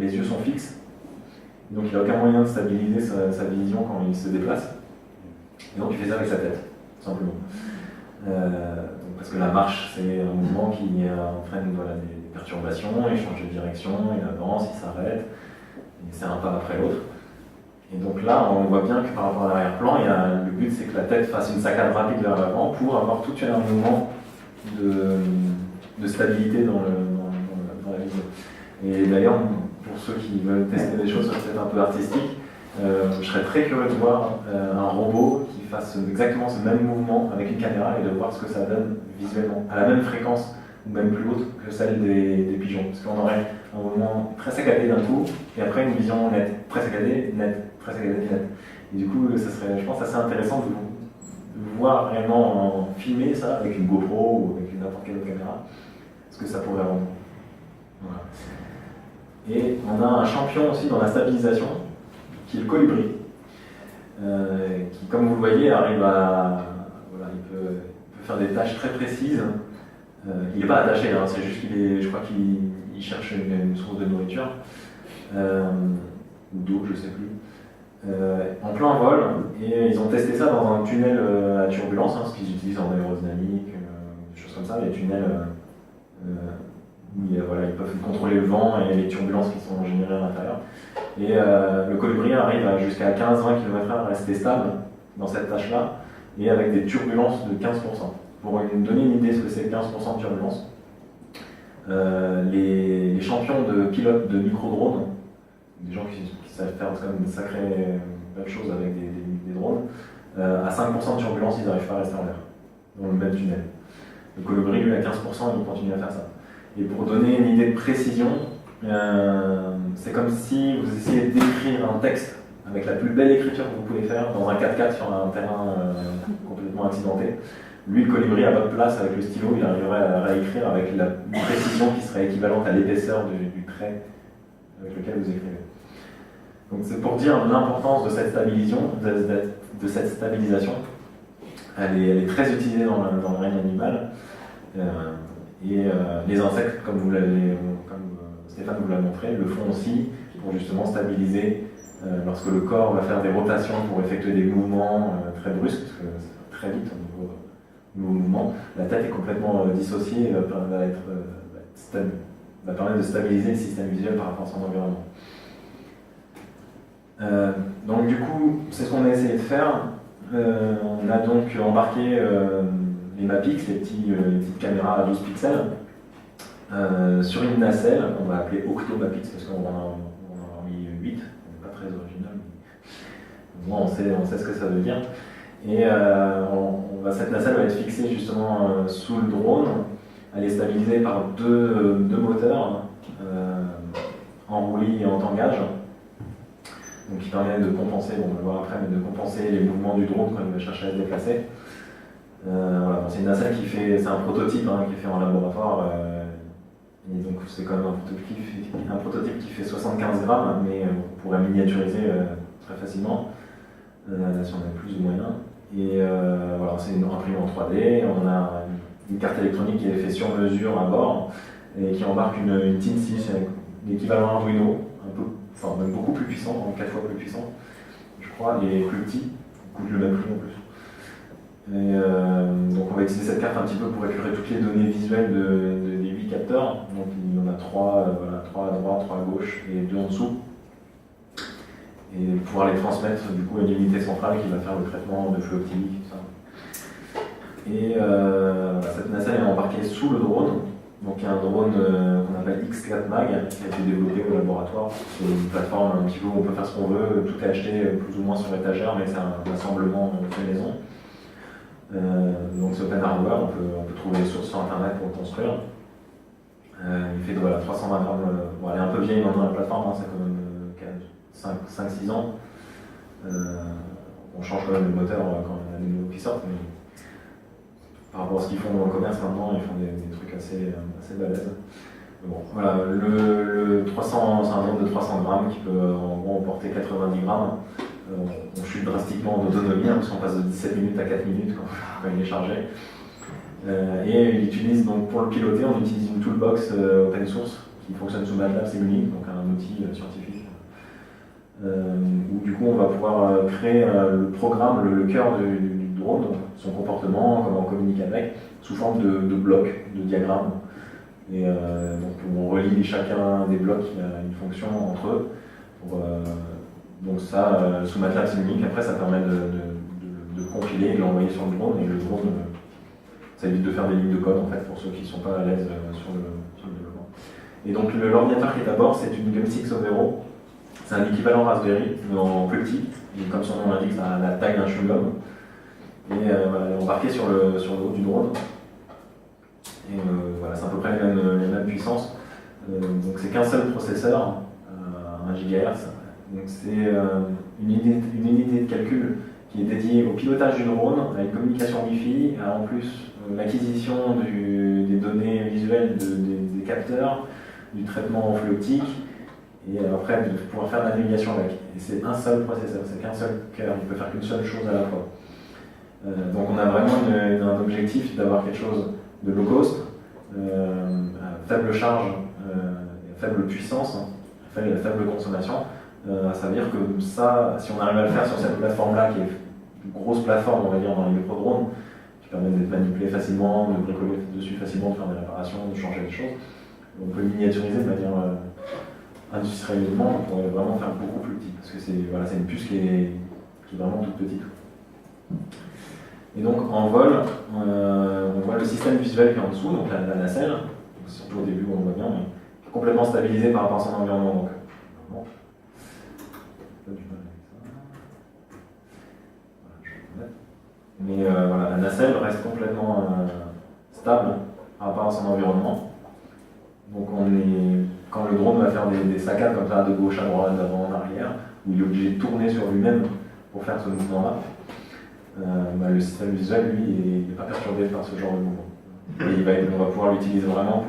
les yeux sont fixes, donc il n'a aucun moyen de stabiliser sa vision quand il se déplace. Et donc il fait ça avec sa tête, tout simplement. Parce que la marche, c'est un mouvement qui entraîne des perturbations, il change de direction, il avance, il s'arrête, et c'est un pas après l'autre. Et donc là, on voit bien que par rapport à l'arrière-plan, le but c'est que la tête fasse une saccade rapide vers l'avant pour avoir tout un mouvement de stabilité dans la vision. Et d'ailleurs, pour ceux qui veulent tester des choses peut-être un peu artistiques, je serais très curieux de voir un robot qui fasse exactement ce même mouvement avec une caméra et de voir ce que ça donne visuellement, à la même fréquence ou même plus haute que celle des pigeons. Parce qu'on aurait un mouvement très saccadé d'un coup et après une vision nette, très saccadée, nette, très saccadée, nette. Et du coup, ça serait, je pense, assez intéressant de voir réellement filmer ça avec une GoPro ou avec n'importe quelle autre caméra, ce que ça pourrait rendre. Voilà. Et on a un champion aussi dans la stabilisation, qui est le colibri, qui, comme vous le voyez, arrive il peut faire des tâches très précises. Il n'est pas attaché, c'est juste je crois qu'il cherche une source de nourriture, ou d'eau, je ne sais plus, en plein vol, et ils ont testé ça dans un tunnel à turbulence, ce qu'ils utilisent en aérodynamique, des choses comme ça, les tunnels où ils peuvent contrôler le vent et les turbulences qui sont générées à l'intérieur. Et le colibri arrive jusqu'à 15-20 km/h à rester stable dans cette tâche-là, et avec des turbulences de 15%. Pour donner une idée de ce que c'est 15% de turbulence, les champions de pilotes de micro-drones, des gens qui savent faire quand même de sacrées belles choses avec des drones, à 5% de turbulence, ils n'arrivent pas à rester en l'air, dans le même tunnel. Le colibri, lui, à 15%, il continue à faire ça. Et pour donner une idée de précision, c'est comme si vous essayez d'écrire un texte avec la plus belle écriture que vous pouvez faire dans un 4x4 sur un terrain complètement accidenté. Lui, le colibri, à votre place, avec le stylo, il arriverait à réécrire avec la précision qui serait équivalente à l'épaisseur du trait avec lequel vous écrivez. Donc c'est pour dire l'importance de cette stabilisation. Elle est très utilisée dans le règne animal. Et les insectes, comme Stéphane vous l'a montré, le font aussi pour justement stabiliser lorsque le corps va faire des rotations pour effectuer des mouvements très brusques, parce que ça va très vite au niveau mouvement. La tête est complètement dissociée et va permettre de stabiliser le système visuel par rapport à son environnement. Donc du coup, c'est ce qu'on a essayé de faire. On a donc embarqué les Mapix, les petites caméras à 12 pixels, sur une nacelle, on va appeler Octomapix parce qu'on en a mis 8, on n'est pas très original, mais au moins on sait ce que ça veut dire. Et cette nacelle va être fixée justement sous le drone. Elle est stabilisée par deux moteurs en roulis et en tangage, donc qui permet de compenser, on va le voir après, mais de compenser les mouvements du drone quand il va chercher à se déplacer. Voilà, c'est une nacelle c'est un prototype qui est fait en laboratoire. Et donc c'est quand même un prototype qui fait 75 grammes, mais on pourrait miniaturiser très facilement si on avait plus de moyens. Et voilà, c'est une imprimée en 3D, on a une carte électronique qui est faite sur mesure à bord et qui embarque une TIN6 avec l'équivalent Arduino, même beaucoup plus puissant, 4 fois plus puissant, je crois, et plus petit, coûte le même prix en plus. Et donc on va utiliser cette carte un petit peu pour récupérer toutes les données visuelles des 8 capteurs. Donc il y en a 3 à droite, 3 à gauche et 2 en dessous. Et pouvoir les transmettre du coup à une unité centrale qui va faire le traitement de flux optique, tout ça. Et cette nacelle est embarquée sous le drone. Donc il y a un drone qu'on appelle X4 Mag qui a été développé au laboratoire. C'est une plateforme un petit peu où on peut faire ce qu'on veut, tout est acheté plus ou moins sur étagère, mais c'est un assemblement fait maison. Donc ce open hardware, on peut trouver les sources sur internet pour le construire. Il fait 320 grammes. Bon, elle est un peu vieille maintenant la plateforme, ça a quand même 5-6 ans. On change quand même le moteur quand il y a des nouveaux qui sortent, mais par rapport à ce qu'ils font dans le commerce maintenant, ils font des trucs assez balèzes. Bon, voilà, le 300, c'est un drone de 300 grammes qui peut en gros emporter 90 grammes. On chute drastiquement en autonomie, parce qu'on passe de 17 minutes à 4 minutes quand il est chargé. Et il utilise, donc, pour le piloter, on utilise une toolbox open source qui fonctionne sous MATLAB Simulink, donc un outil scientifique. Où du coup on va pouvoir créer le programme, le cœur du drone, donc son comportement, comment on communique avec, sous forme de blocs, de diagrammes. Et donc on relie chacun des blocs qui a une fonction entre eux. Donc ça, sous MATLAB Simulink, après ça permet de compiler et de l'envoyer sur le drone, et le drone, ça évite de faire des lignes de code en fait pour ceux qui ne sont pas à l'aise sur le développement. Et donc l'ordinateur qui est à bord, c'est une Gun6 Overo. C'est un équivalent Raspberry, mais en plus petit, et comme son nom l'indique, ça a la taille d'un chewing-gum. Et voilà, embarqué sur le haut du drone. Et voilà, c'est à peu près les mêmes puissances. Donc c'est qu'un seul processeur, 1 GHz. Donc c'est une unité de calcul qui est dédiée au pilotage du drone, à une communication Wi-Fi, à en plus l'acquisition des données visuelles des capteurs, du traitement en flux optique, et après de pouvoir faire la navigation avec. Et c'est un seul processeur, c'est qu'un seul cœur, il peut faire qu'une seule chose à la fois. Donc on a vraiment un objectif d'avoir quelque chose de low cost, à faible charge, à faible puissance, à faible consommation. Ça veut dire que ça, si on arrive à le faire sur cette plateforme-là, qui est une grosse plateforme, on va dire, dans les micro-drones, qui permet d'être manipulé facilement, de bricoler dessus facilement, de faire des réparations, de changer des choses, on peut le miniaturiser de manière industriellement, on pourrait vraiment faire beaucoup plus petit, parce que c'est une puce qui est vraiment toute petite. Et donc en vol, on voit le système visuel qui est en dessous, donc la nacelle, surtout au début où on voit bien, mais qui est complètement stabilisé par rapport à son environnement. Donc, mais voilà, la nacelle reste complètement stable par rapport à son environnement. Donc quand le drone va faire des saccades comme ça, de gauche à droite, d'avant, en arrière, où il est obligé de tourner sur lui-même pour faire ce mouvement-là, le système visuel, lui, il n'est pas perturbé par ce genre de mouvement. Et on va pouvoir l'utiliser vraiment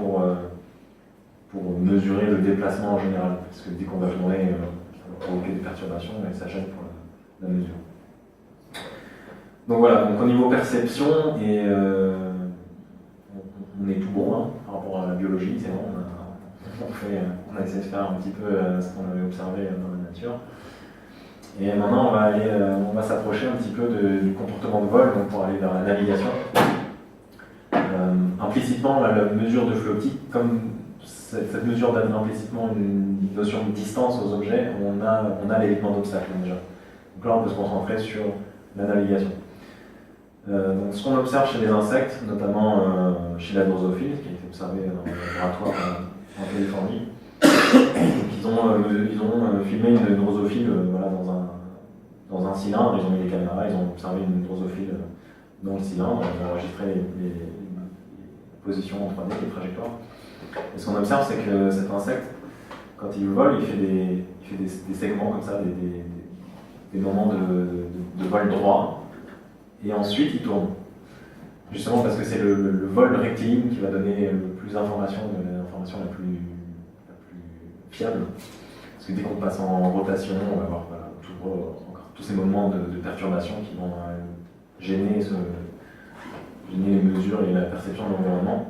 pour mesurer le déplacement en général, parce que dès qu'on va tourner, ça va provoquer des perturbations et ça gêne pour la mesure. Donc voilà, donc au niveau perception, et on est tout bon hein, par rapport à la biologie, c'est bon, on a essayé de faire un petit peu ce qu'on avait observé dans la nature. Et maintenant, on va s'approcher un petit peu du comportement de vol, donc pour aller vers la navigation. Implicitement, la mesure de flux optique, comme cette mesure donne implicitement une notion de distance aux objets, on a l'évitement d'obstacles déjà. Donc là, on peut se concentrer sur la navigation. Donc, ce qu'on observe chez les insectes, notamment chez la drosophile, qui a été observé dans le laboratoire en Californie, ils ont filmé une drosophile voilà, dans un cylindre, ils ont mis des caméras, ils ont observé une drosophile dans le cylindre, ils ont enregistré les positions en 3D, les trajectoires. Et ce qu'on observe, c'est que cet insecte, quand il vole, il fait des segments comme ça, des moments de vol droit, et ensuite il tourne. Justement parce que c'est le vol rectiligne qui va donner le plus d'informations, l'information la plus fiable. Parce que dès qu'on passe en rotation, on va avoir encore tous ces moments de perturbation qui vont gêner les mesures et la perception de l'environnement.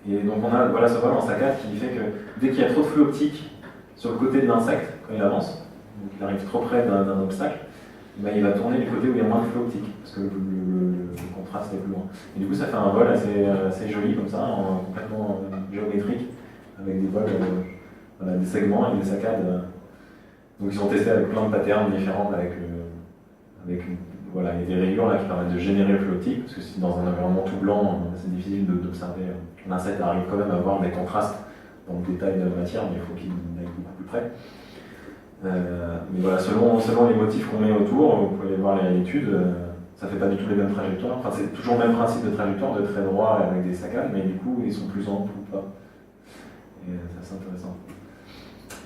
Et donc on a voilà, ce vol en saccade qui fait que dès qu'il y a trop de flux optique sur le côté de l'insecte, quand il avance, donc il arrive trop près d'un obstacle, ben, il va tourner du côté où il y a moins de flux optique, parce que le contraste est plus loin. Et du coup ça fait un vol assez joli comme ça, complètement géométrique, avec des vols, voilà, des segments et des saccades. Donc ils sont testés avec plein de patterns différents, voilà, il y a des rayures là, qui permettent de générer le flux optique, parce que si dans un environnement tout blanc, c'est difficile d'observer. L'insecte arrive quand même à avoir des contrastes dans le détail de la matière, mais il faut qu'il aille beaucoup plus près. Mais voilà, selon les motifs qu'on met autour, vous pouvez voir l'étude, ça ne fait pas du tout les mêmes trajectoires. Enfin, c'est toujours le même principe de trajectoire, de trait droit avec des saccades, mais du coup, ils sont plus amples ou pas. Et c'est assez intéressant.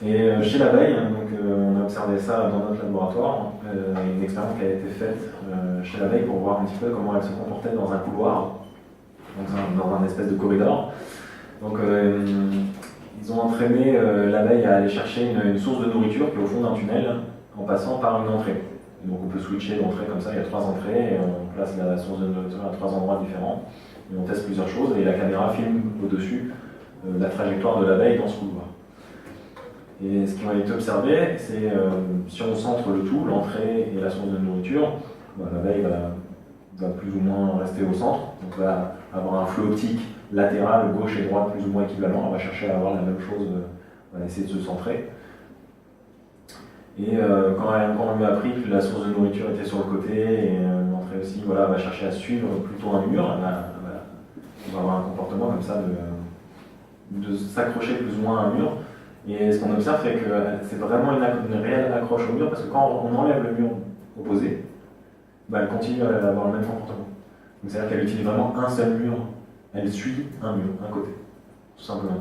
Et chez l'abeille, on a observé ça dans notre laboratoire, une expérience qui a été faite chez l'abeille pour voir un petit peu comment elle se comportait dans un couloir, dans un espèce de corridor. Donc ils ont entraîné l'abeille à aller chercher une source de nourriture qui est au fond d'un tunnel en passant par une entrée. Donc on peut switcher d'entrée comme ça, il y a 3 entrées et on place la source de nourriture à 3 endroits différents. Et on teste plusieurs choses et la caméra filme au-dessus la trajectoire de l'abeille dans ce couloir. Et ce qui a été observé, c'est si on centre le tout, l'entrée et la source de nourriture, l'abeille va plus ou moins rester au centre, donc va avoir un flux optique latéral, gauche et droite plus ou moins équivalent, on va chercher à avoir la même chose, on va essayer de se centrer. Et quand on lui a appris que la source de nourriture était sur le côté et l'entrée aussi, voilà, elle va chercher à suivre plutôt un mur, on va avoir un comportement comme ça de s'accrocher plus ou moins à un mur. Et ce qu'on observe, c'est que c'est vraiment une réelle accroche au mur, parce que quand on enlève le mur opposé, elle continue à avoir le même comportement. C'est-à-dire qu'elle utilise vraiment un seul mur, elle suit un mur, un côté, tout simplement.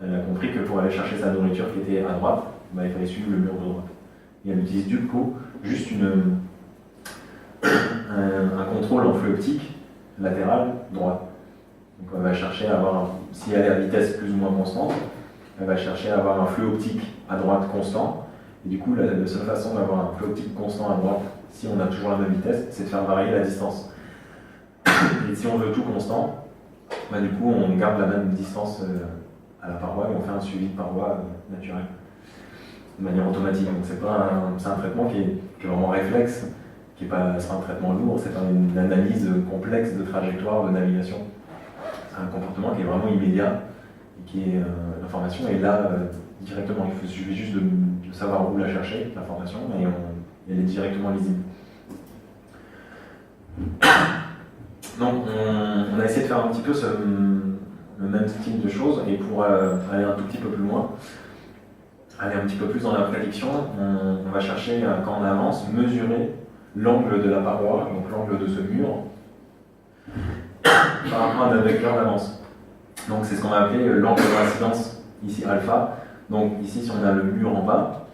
Elle a compris que pour aller chercher sa nourriture qui était à droite, il fallait suivre le mur de droite. Et elle utilise du coup juste un contrôle en flux optique latéral droit. Donc elle va chercher à avoir, si elle est à vitesse plus ou moins constante, elle va chercher à avoir un flux optique à droite constant. Et du coup, la seule façon d'avoir un flux optique constant à droite, si on a toujours la même vitesse, c'est de faire varier la distance. Et si on veut tout constant, du coup, on garde la même distance à la paroi et on fait un suivi de paroi naturel, de manière automatique. Donc c'est un traitement qui est vraiment réflexe, c'est pas un traitement lourd, c'est pas une analyse complexe de trajectoire, de navigation. C'est un comportement qui est vraiment immédiat. L'information est là directement. Il suffit juste de savoir où la chercher, l'information, et elle est directement lisible. Donc on a essayé de faire un petit peu le même style de choses, et pour aller un tout petit peu plus loin, aller un petit peu plus dans la prédiction, on va chercher, quand on avance, mesurer l'angle de la paroi, donc l'angle de ce mur, par rapport à un vecteur d'avance. Donc c'est ce qu'on va appeler l'angle d'incidence, ici alpha. Donc ici, si on a le mur en bas,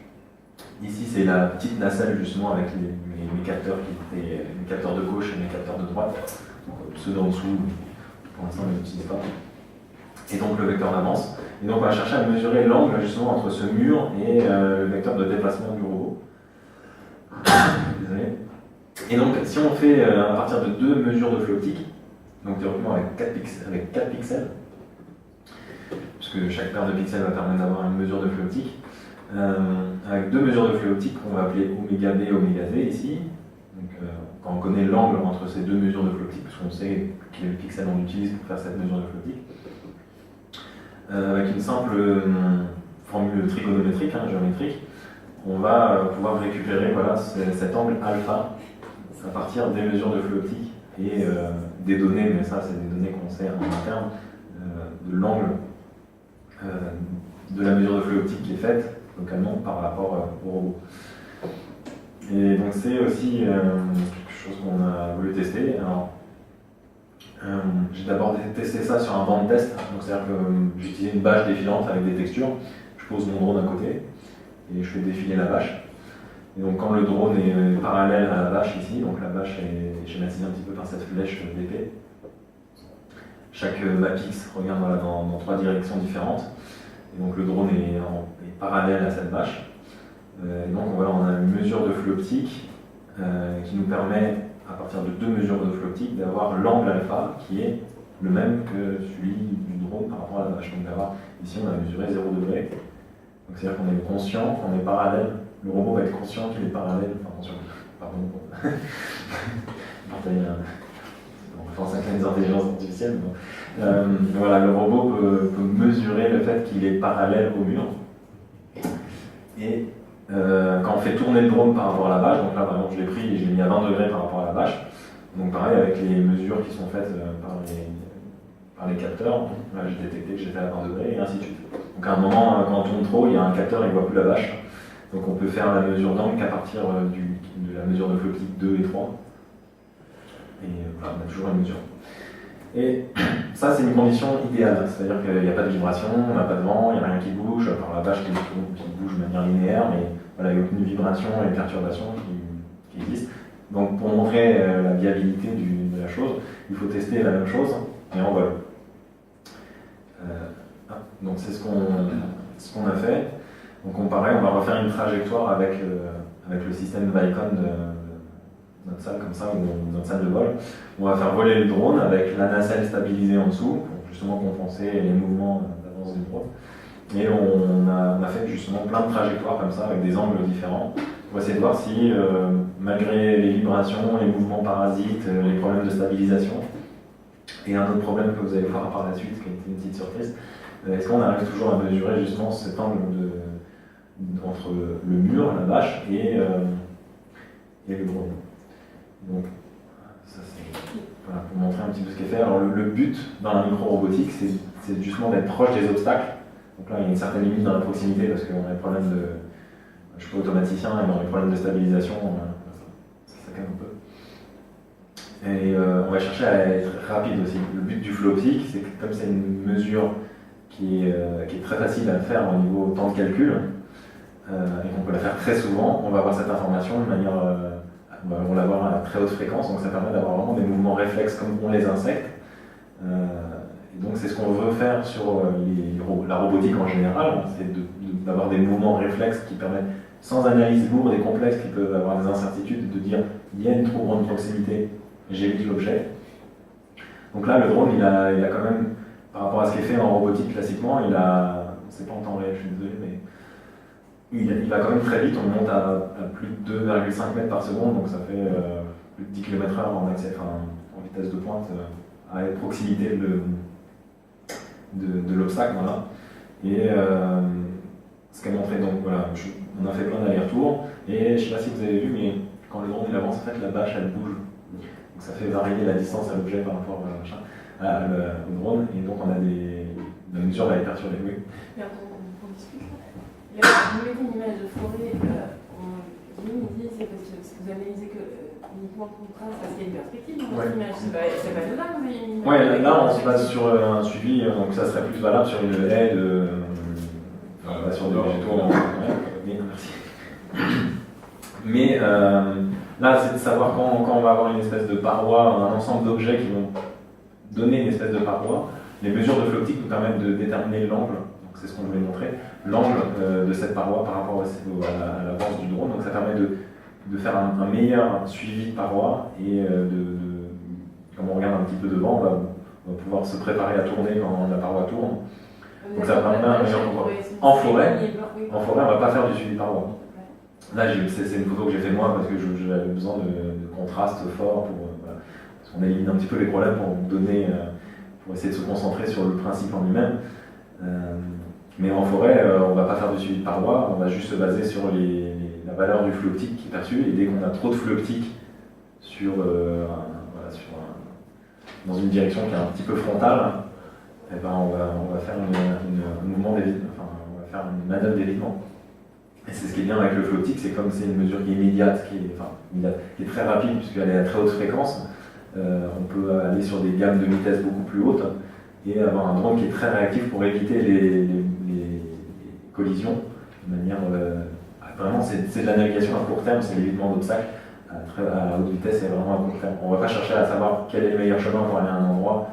ici c'est la petite nacelle justement avec mes capteurs qui étaient mes capteurs de gauche et mes capteurs de droite. Donc, ceux d'en dessous, pour l'instant, on ne les utilise pas. Et donc le vecteur d'avance. Et donc on va chercher à mesurer l'angle justement entre ce mur et le vecteur de déplacement du robot. Désolé. Et donc si on fait à partir de 2 mesures de flux optique, donc théoriquement avec 4 pixels, puisque chaque paire de pixels va permettre d'avoir une mesure de flux optique. Avec 2 mesures de flux optique qu'on va appeler oméga B et oméga Z ici. Donc, quand on connaît l'angle entre ces 2 mesures de flux optique, parce qu'on sait quel est le pixel qu'on utilise pour faire cette mesure de flux optique, avec une simple formule trigonométrique, géométrique, on va pouvoir récupérer cet angle alpha à partir des mesures de flux optique et des données, mais ça c'est des données qu'on sait en interne, de l'angle de la mesure de flux optique qui est faite localement par rapport au robot. Et donc c'est aussi quelque chose qu'on a voulu tester. Alors, j'ai d'abord testé ça sur un banc de test, donc c'est-à-dire que j'utilisais une bâche défilante avec des textures, je pose mon drone à côté et je fais défiler la bâche. Et donc quand le drone est parallèle à la bâche ici, donc la bâche est schématisée un petit peu par cette flèche d'épée, chaque Mapix regarde dans 3 directions différentes, et donc le drone est parallèle à cette bâche. Et donc voilà, on a une mesure de flux optique qui nous permet, à partir de 2 mesures de flux optique, d'avoir l'angle alpha qui est le même que celui du drone par rapport à la bâche. Donc d'avoir, ici on a mesuré 0 degré, donc c'est-à-dire qu'on est conscient qu'on est parallèle, le robot va être conscient qu'il est parallèle, enfin conscient, pardon, on référence à les intelligences artificielles, voilà, le robot peut mesurer le fait qu'il est parallèle au mur. Et quand on fait tourner le drone par rapport à la bâche, donc là par exemple je l'ai pris et je l'ai mis à 20 degrés par rapport à la bâche, donc pareil avec les mesures qui sont faites par les capteurs, là j'ai détecté que j'étais à 20 degrés et ainsi de suite. Donc à un moment, quand on tourne trop, il y a un capteur, il ne voit plus la bâche, donc on peut faire la mesure d'angle qu'à partir de la mesure de flux optique 2 et 3. Et voilà, on a toujours une mesure. Et ça, c'est une condition idéale, c'est-à-dire qu'il n'y a pas de vibration, on n'a pas de vent, il n'y a rien qui bouge, par la bâche qui bouge de manière linéaire, mais voilà, il n'y a aucune vibration et perturbation qui existe. Donc pour montrer la viabilité de la chose, il faut tester la même chose, mais en vol. Donc c'est ce qu'on a fait. Donc pareil, on va refaire une trajectoire avec le système Vicon de notre salle comme ça, ou notre salle de vol. On va faire voler le drone avec la nacelle stabilisée en dessous, pour justement compenser les mouvements d'avance du drone. Et on a fait justement plein de trajectoires comme ça, avec des angles différents, pour essayer de voir si, malgré les vibrations, les mouvements parasites, les problèmes de stabilisation, et un autre problème que vous allez voir par la suite, qui est une petite surprise, est-ce qu'on arrive toujours à mesurer justement cet angle entre le mur, la bâche, et le drone. Donc, ça c'est voilà, pour montrer un petit peu ce qui est fait. Alors le but dans la micro-robotique, c'est justement d'être proche des obstacles. Donc là, il y a une certaine limite dans la proximité parce qu'on a des problèmes de... Je suis pas automaticien, et dans les problèmes de stabilisation, ça calme un peu. Et on va chercher à être rapide aussi. Le but du flux optique, c'est que comme c'est une mesure qui est très facile à faire au niveau temps de calcul, et qu'on peut la faire très souvent, on va avoir cette information de manière... on va l'avoir à très haute fréquence, donc ça permet d'avoir vraiment des mouvements réflexes comme ont les insectes. Et donc c'est ce qu'on veut faire sur la robotique en général, c'est d'avoir des mouvements réflexes qui permettent, sans analyse lourde et complexe, qui peuvent avoir des incertitudes, de dire il y a une trop grande proximité, j'évite l'objet. Donc là le drone il a quand même, par rapport à ce qui est fait en robotique classiquement, c'est pas en temps réel, je suis désolé, mais il va quand même très vite, on monte à plus de 2,5 mètres par seconde, donc ça fait plus de 10 km/h en vitesse de pointe à proximité de l'obstacle. Voilà. Et ce qu'a montré, donc voilà, on a fait plein d'allers-retours, et je ne sais pas si vous avez vu, mais quand le drone il avance, en fait la bâche elle bouge. Donc ça fait varier la distance à l'objet par rapport au drone, et donc on a la mesure va être perturbée. Oui. On discute là. Vous mettez une image de forêt, Jimmy me dit c'est parce que vous analysez uniquement le contraste parce qu'il y a une perspective dans votre image. C'est pas là que vous avez une image. Oui, là on se base sur un suivi, donc ça serait plus valable sur une haie sur des végétaux. Merci. Mais là c'est de savoir quand on va avoir une espèce de paroi, un ensemble d'objets qui vont donner une espèce de paroi, les mesures de flux optique nous permettent de déterminer l'angle. C'est ce qu'on voulait montrer, l'angle de cette paroi par rapport à l'avance du drone. Donc ça permet de faire un meilleur suivi de paroi et comme on regarde un petit peu devant, on va pouvoir se préparer à tourner quand la paroi tourne. Donc ça permet un meilleur confort. En forêt, on ne va pas faire du suivi de paroi. Là, c'est une photo que j'ai fait moi parce que j'avais besoin de contraste fort voilà. Parce qu'on élimine un petit peu les problèmes pour essayer de se concentrer sur le principe en lui-même. Mais en forêt, on ne va pas faire du suivi de paroi, on va juste se baser sur la valeur du flux optique qui est perçu. Et dès qu'on a trop de flux optique dans une direction qui est un petit peu frontale, eh ben on va faire un mouvement d'évitement, on va faire une manœuvre d'évitement. Et c'est ce qui est bien avec le flux optique, c'est comme c'est une mesure qui est immédiate, qui est très rapide puisqu'elle est à très haute fréquence, on peut aller sur des gammes de vitesse beaucoup plus hautes et avoir un drone qui est très réactif pour éviter les collisions de manière vraiment c'est de la navigation à court terme, c'est l'évitement d'obstacles à haute vitesse, c'est vraiment à court terme. On ne va pas chercher à savoir quel est le meilleur chemin pour aller à un endroit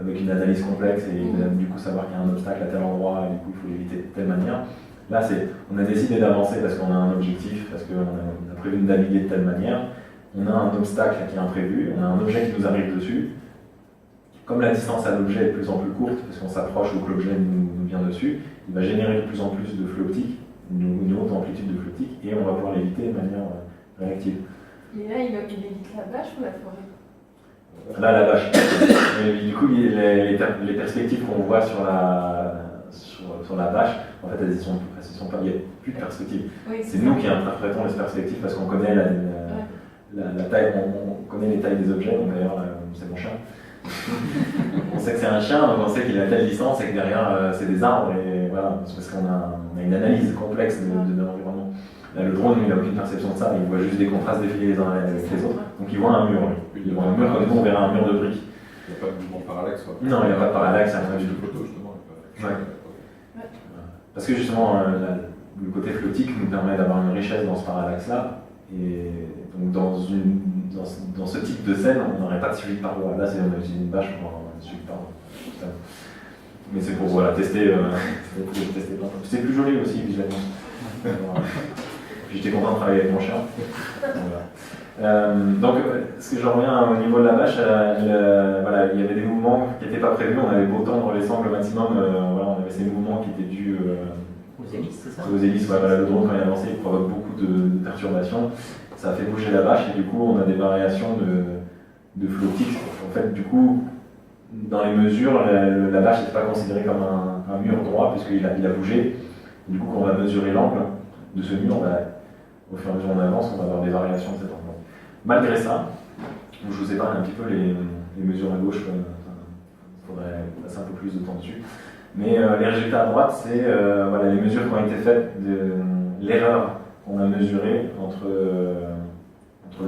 avec une analyse complexe et du coup savoir qu'il y a un obstacle à tel endroit et du coup il faut l'éviter de telle manière. Là, on a décidé d'avancer parce qu'on a un objectif, parce qu'on a prévu de naviguer de telle manière. On a un obstacle qui est imprévu, on a un objet qui nous arrive dessus. Comme la distance à l'objet est de plus en plus courte, parce qu'on s'approche ou que l'objet nous vient dessus, il va générer de plus en plus de flux optique, une haute amplitude de flux optique, et on va pouvoir l'éviter de manière réactive. Et là, il évite la bâche ou la forêt? Là, la bâche. Et du coup, les perspectives qu'on voit sur la bâche, en fait, elles sont pas, il n'y a plus de perspectives. Oui, c'est nous qui interprétons les perspectives parce qu'on connaît la taille, on connaît les tailles des objets, donc d'ailleurs, c'est mon chien. On sait que c'est un chien, donc on sait qu'il a telle distance et que derrière, c'est des arbres, et voilà, c'est parce qu'on a une analyse complexe de l'environnement. Là, le drone, il n'a aucune perception de ça, il voit juste des contrastes défiler les uns avec les autres, donc il voit un mur. Il voit un mur comme nous, on verra un mur de briques. Il n'y a pas de mouvement parallaxe. Non, il n'y a pas de parallaxe, c'est un du photo justement. Ouais. Parce que justement, le côté flux optique nous permet d'avoir une richesse dans ce parallaxe-là, et donc dans ce type de scène, on n'aurait pas de suivi de paroi. Là, on a utilisé une bâche pour un suivi de paroi. Mais c'est pour tester. C'est plus joli aussi visuellement. Puis j'étais content de travailler avec mon chien. Donc, ce que j'en reviens au niveau de la bâche, il y avait des mouvements qui n'étaient pas prévus, on avait beau tendre les sangles au maximum, on avait ces mouvements qui étaient dus aux hélices, c'est ça? Aux hélices, le drone quand il avance, il provoque beaucoup de perturbations, ça a fait bouger la bâche et du coup on a des variations de flux optique. En fait, du coup, dans les mesures, la bâche n'était pas considérée comme un mur droit puisqu'il a bougé. Du coup, quand on va mesurer l'angle de ce mur, au fur et à mesure qu'on avance, on va avoir des variations de cet angle. Malgré ça, je vous épargne un petit peu les mesures à gauche, il faudrait passer un peu plus de temps dessus. Mais les résultats à droite, c'est les mesures qui ont été faites de l'erreur qu'on a mesurée entre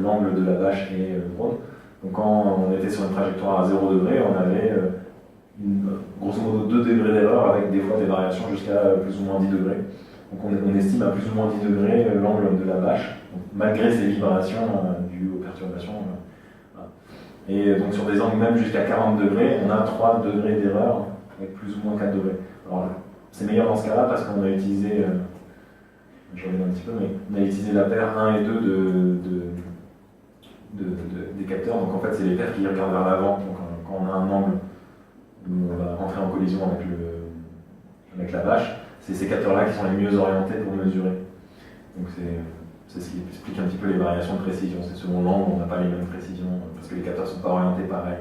l'angle de la bâche et le drone. Donc quand on était sur une trajectoire à 0 degré, on avait grosso modo 2 degrés d'erreur avec des fois des variations jusqu'à plus ou moins 10 degrés. Donc on estime à plus ou moins 10 degrés l'angle de la bâche, donc, malgré ces vibrations dues aux perturbations. Voilà. Et donc sur des angles même jusqu'à 40 degrés, on a 3 degrés d'erreur avec plus ou moins 4 degrés. Alors c'est meilleur dans ce cas-là parce qu'on a utilisé, je reviens un petit peu, mais on a utilisé la paire 1 et 2 des capteurs. Donc en fait c'est les paires qui regardent vers l'avant. Donc quand on a un angle où on va rentrer en collision avec la bâche, c'est ces capteurs-là qui sont les mieux orientés pour mesurer. Donc c'est ce qui explique un petit peu les variations de précision. C'est selon l'angle, on n'a pas les mêmes précisions parce que les capteurs ne sont pas orientés pareil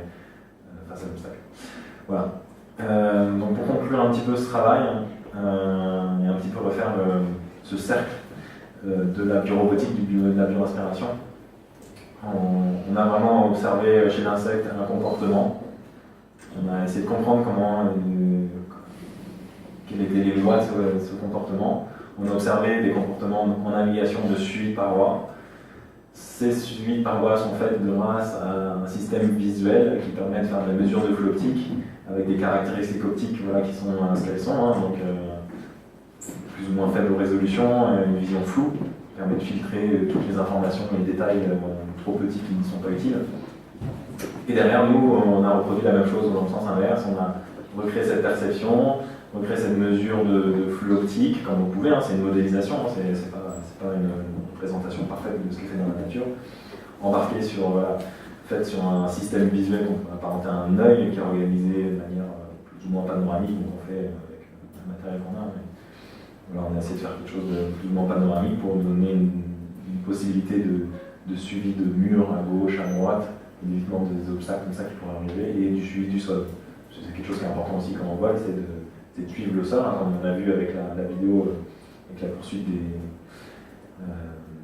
face à l'obstacle. Voilà. Donc pour conclure un petit peu ce travail et un petit peu refaire ce cercle de la biorobotique, de la bioinspiration, on a vraiment observé chez l'insecte un comportement. On a essayé de comprendre quelles étaient les lois de ce comportement. On a observé des comportements en navigation de suivi de paroi. Ces suivis de paroi sont faits grâce à un système visuel qui permet de faire de la mesure de flux optique avec des caractéristiques optiques qui sont ce qu'elles sont, donc plus ou moins faible résolution, une vision floue qui permet de filtrer toutes les informations et les détails trop petits qui ne sont pas utiles. Et derrière nous, on a reproduit la même chose dans le sens inverse, on a recréé cette perception, recréé cette mesure de flux optique, comme vous pouvez, c'est une modélisation, c'est pas une représentation parfaite de ce qui est fait dans la nature. Embarqué sur faite sur un système visuel qu'on peut apparenter à un œil qui est organisé de manière plus ou moins panoramique, donc on fait avec le matériel qu'on a. Mais voilà, on a essayé de faire quelque chose de plus ou moins panoramique pour donner une possibilité de suivi de murs à gauche, à droite, évidemment des obstacles comme ça qui pourraient arriver, et du suivi du sol. C'est quelque chose qui est important aussi quand on vole, c'est de suivre le sol, hein, comme on a vu avec la vidéo, avec la poursuite des...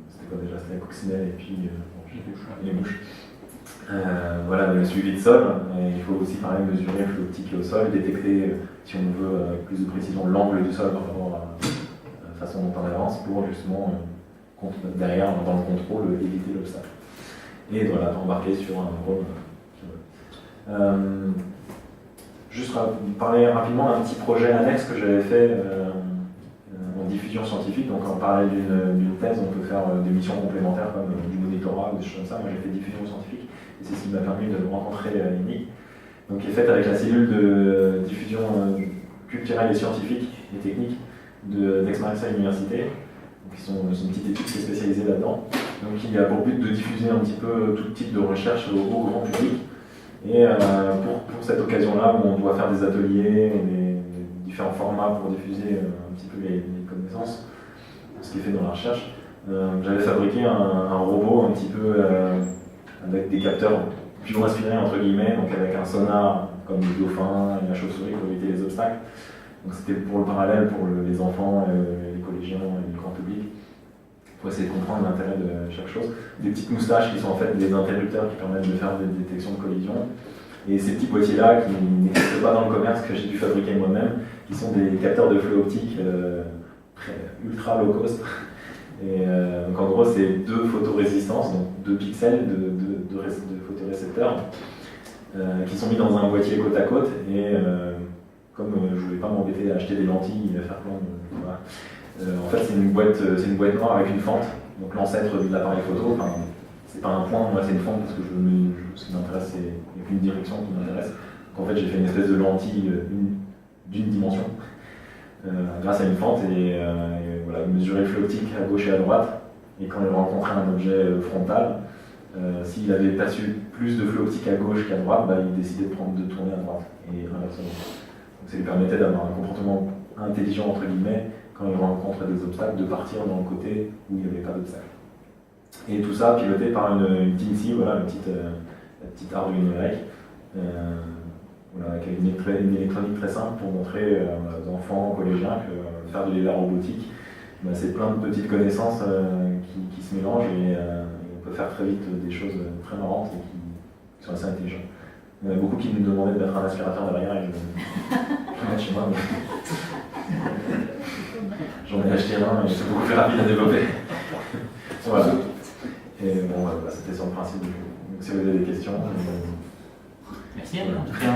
c'était quoi déjà? C'était la coccinelle et puis les mouches. Voilà, le suivi de sol. Et il faut aussi pareil mesurer le flux optique au sol, détecter, si on veut avec plus de précision, l'angle du sol par rapport à la façon dont on avance pour justement, derrière, dans le contrôle, éviter l'obstacle. Et voilà, embarquer sur un drone qui vole. Juste parler rapidement d'un petit projet annexe que j'avais fait en diffusion scientifique. Donc en parallèle d'une thèse, on peut faire des missions complémentaires comme du monitorat ou des choses comme ça. Moi j'ai fait diffusion scientifique et c'est ce qui m'a permis de rencontrer Yannick. Donc qui est faite avec la cellule de diffusion culturelle et scientifique et technique d'Aix-Marseille Université. C'est une petite étude qui est spécialisée là-dedans. Donc il a pour but de diffuser un petit peu tout type de recherche au grand public. Et pour cette occasion-là, où on doit faire des ateliers, des différents formats pour diffuser un petit peu les connaissances, ce qui est fait dans la recherche, j'avais fabriqué un robot un petit peu avec des capteurs plus respirer entre guillemets, donc avec un sonar comme le dauphin et la chauve-souris pour éviter les obstacles. Donc c'était pour le parallèle pour les enfants, les collégiens et le grand public, pour essayer de comprendre l'intérêt de chaque chose. Des petites moustaches qui sont en fait des interrupteurs qui permettent de faire des détections de collision. Et ces petits boîtiers-là qui n'existent pas dans le commerce, que j'ai dû fabriquer moi-même, qui sont des capteurs de flux optique ultra low cost. Et donc en gros, c'est 2 photorésistances, donc 2 pixels de photorécepteurs qui sont mis dans un boîtier côte à côte. Et comme je ne voulais pas m'embêter à acheter des lentilles et à faire plein de. Voilà. En fait, c'est une boîte noire avec une fente, donc l'ancêtre de l'appareil photo. Enfin, c'est pas un point, moi c'est une fente parce que ce qui m'intéresse, c'est une direction qui m'intéresse. Donc en fait, j'ai fait une espèce de lentille d'une dimension grâce à une fente et voilà, mesurer le flux optique à gauche et à droite. Et quand il rencontrait un objet frontal, s'il avait perçu plus de flux optique à gauche qu'à droite, il décidait de tourner à droite et inversement. Donc ça lui permettait d'avoir un comportement intelligent entre guillemets quand il rencontre des obstacles, de partir dans le côté où il n'y avait pas d'obstacle. Et tout ça piloté par une Teensy, voilà, la petite Arduino Lake, voilà, avec une électronique très simple pour montrer aux enfants, aux collégiens que faire de l'IA robotique, c'est plein de petites connaissances qui se mélangent et on peut faire très vite des choses très marrantes et qui sont assez intelligentes. Il y en a beaucoup qui nous demandaient de mettre un aspirateur derrière et je vais mettre chez moi. J'en ai acheté un et c'est beaucoup plus rapide à développer. Voilà. Et bon, c'était sur le principe du jeu. Donc si vous avez des questions. Merci. Rien.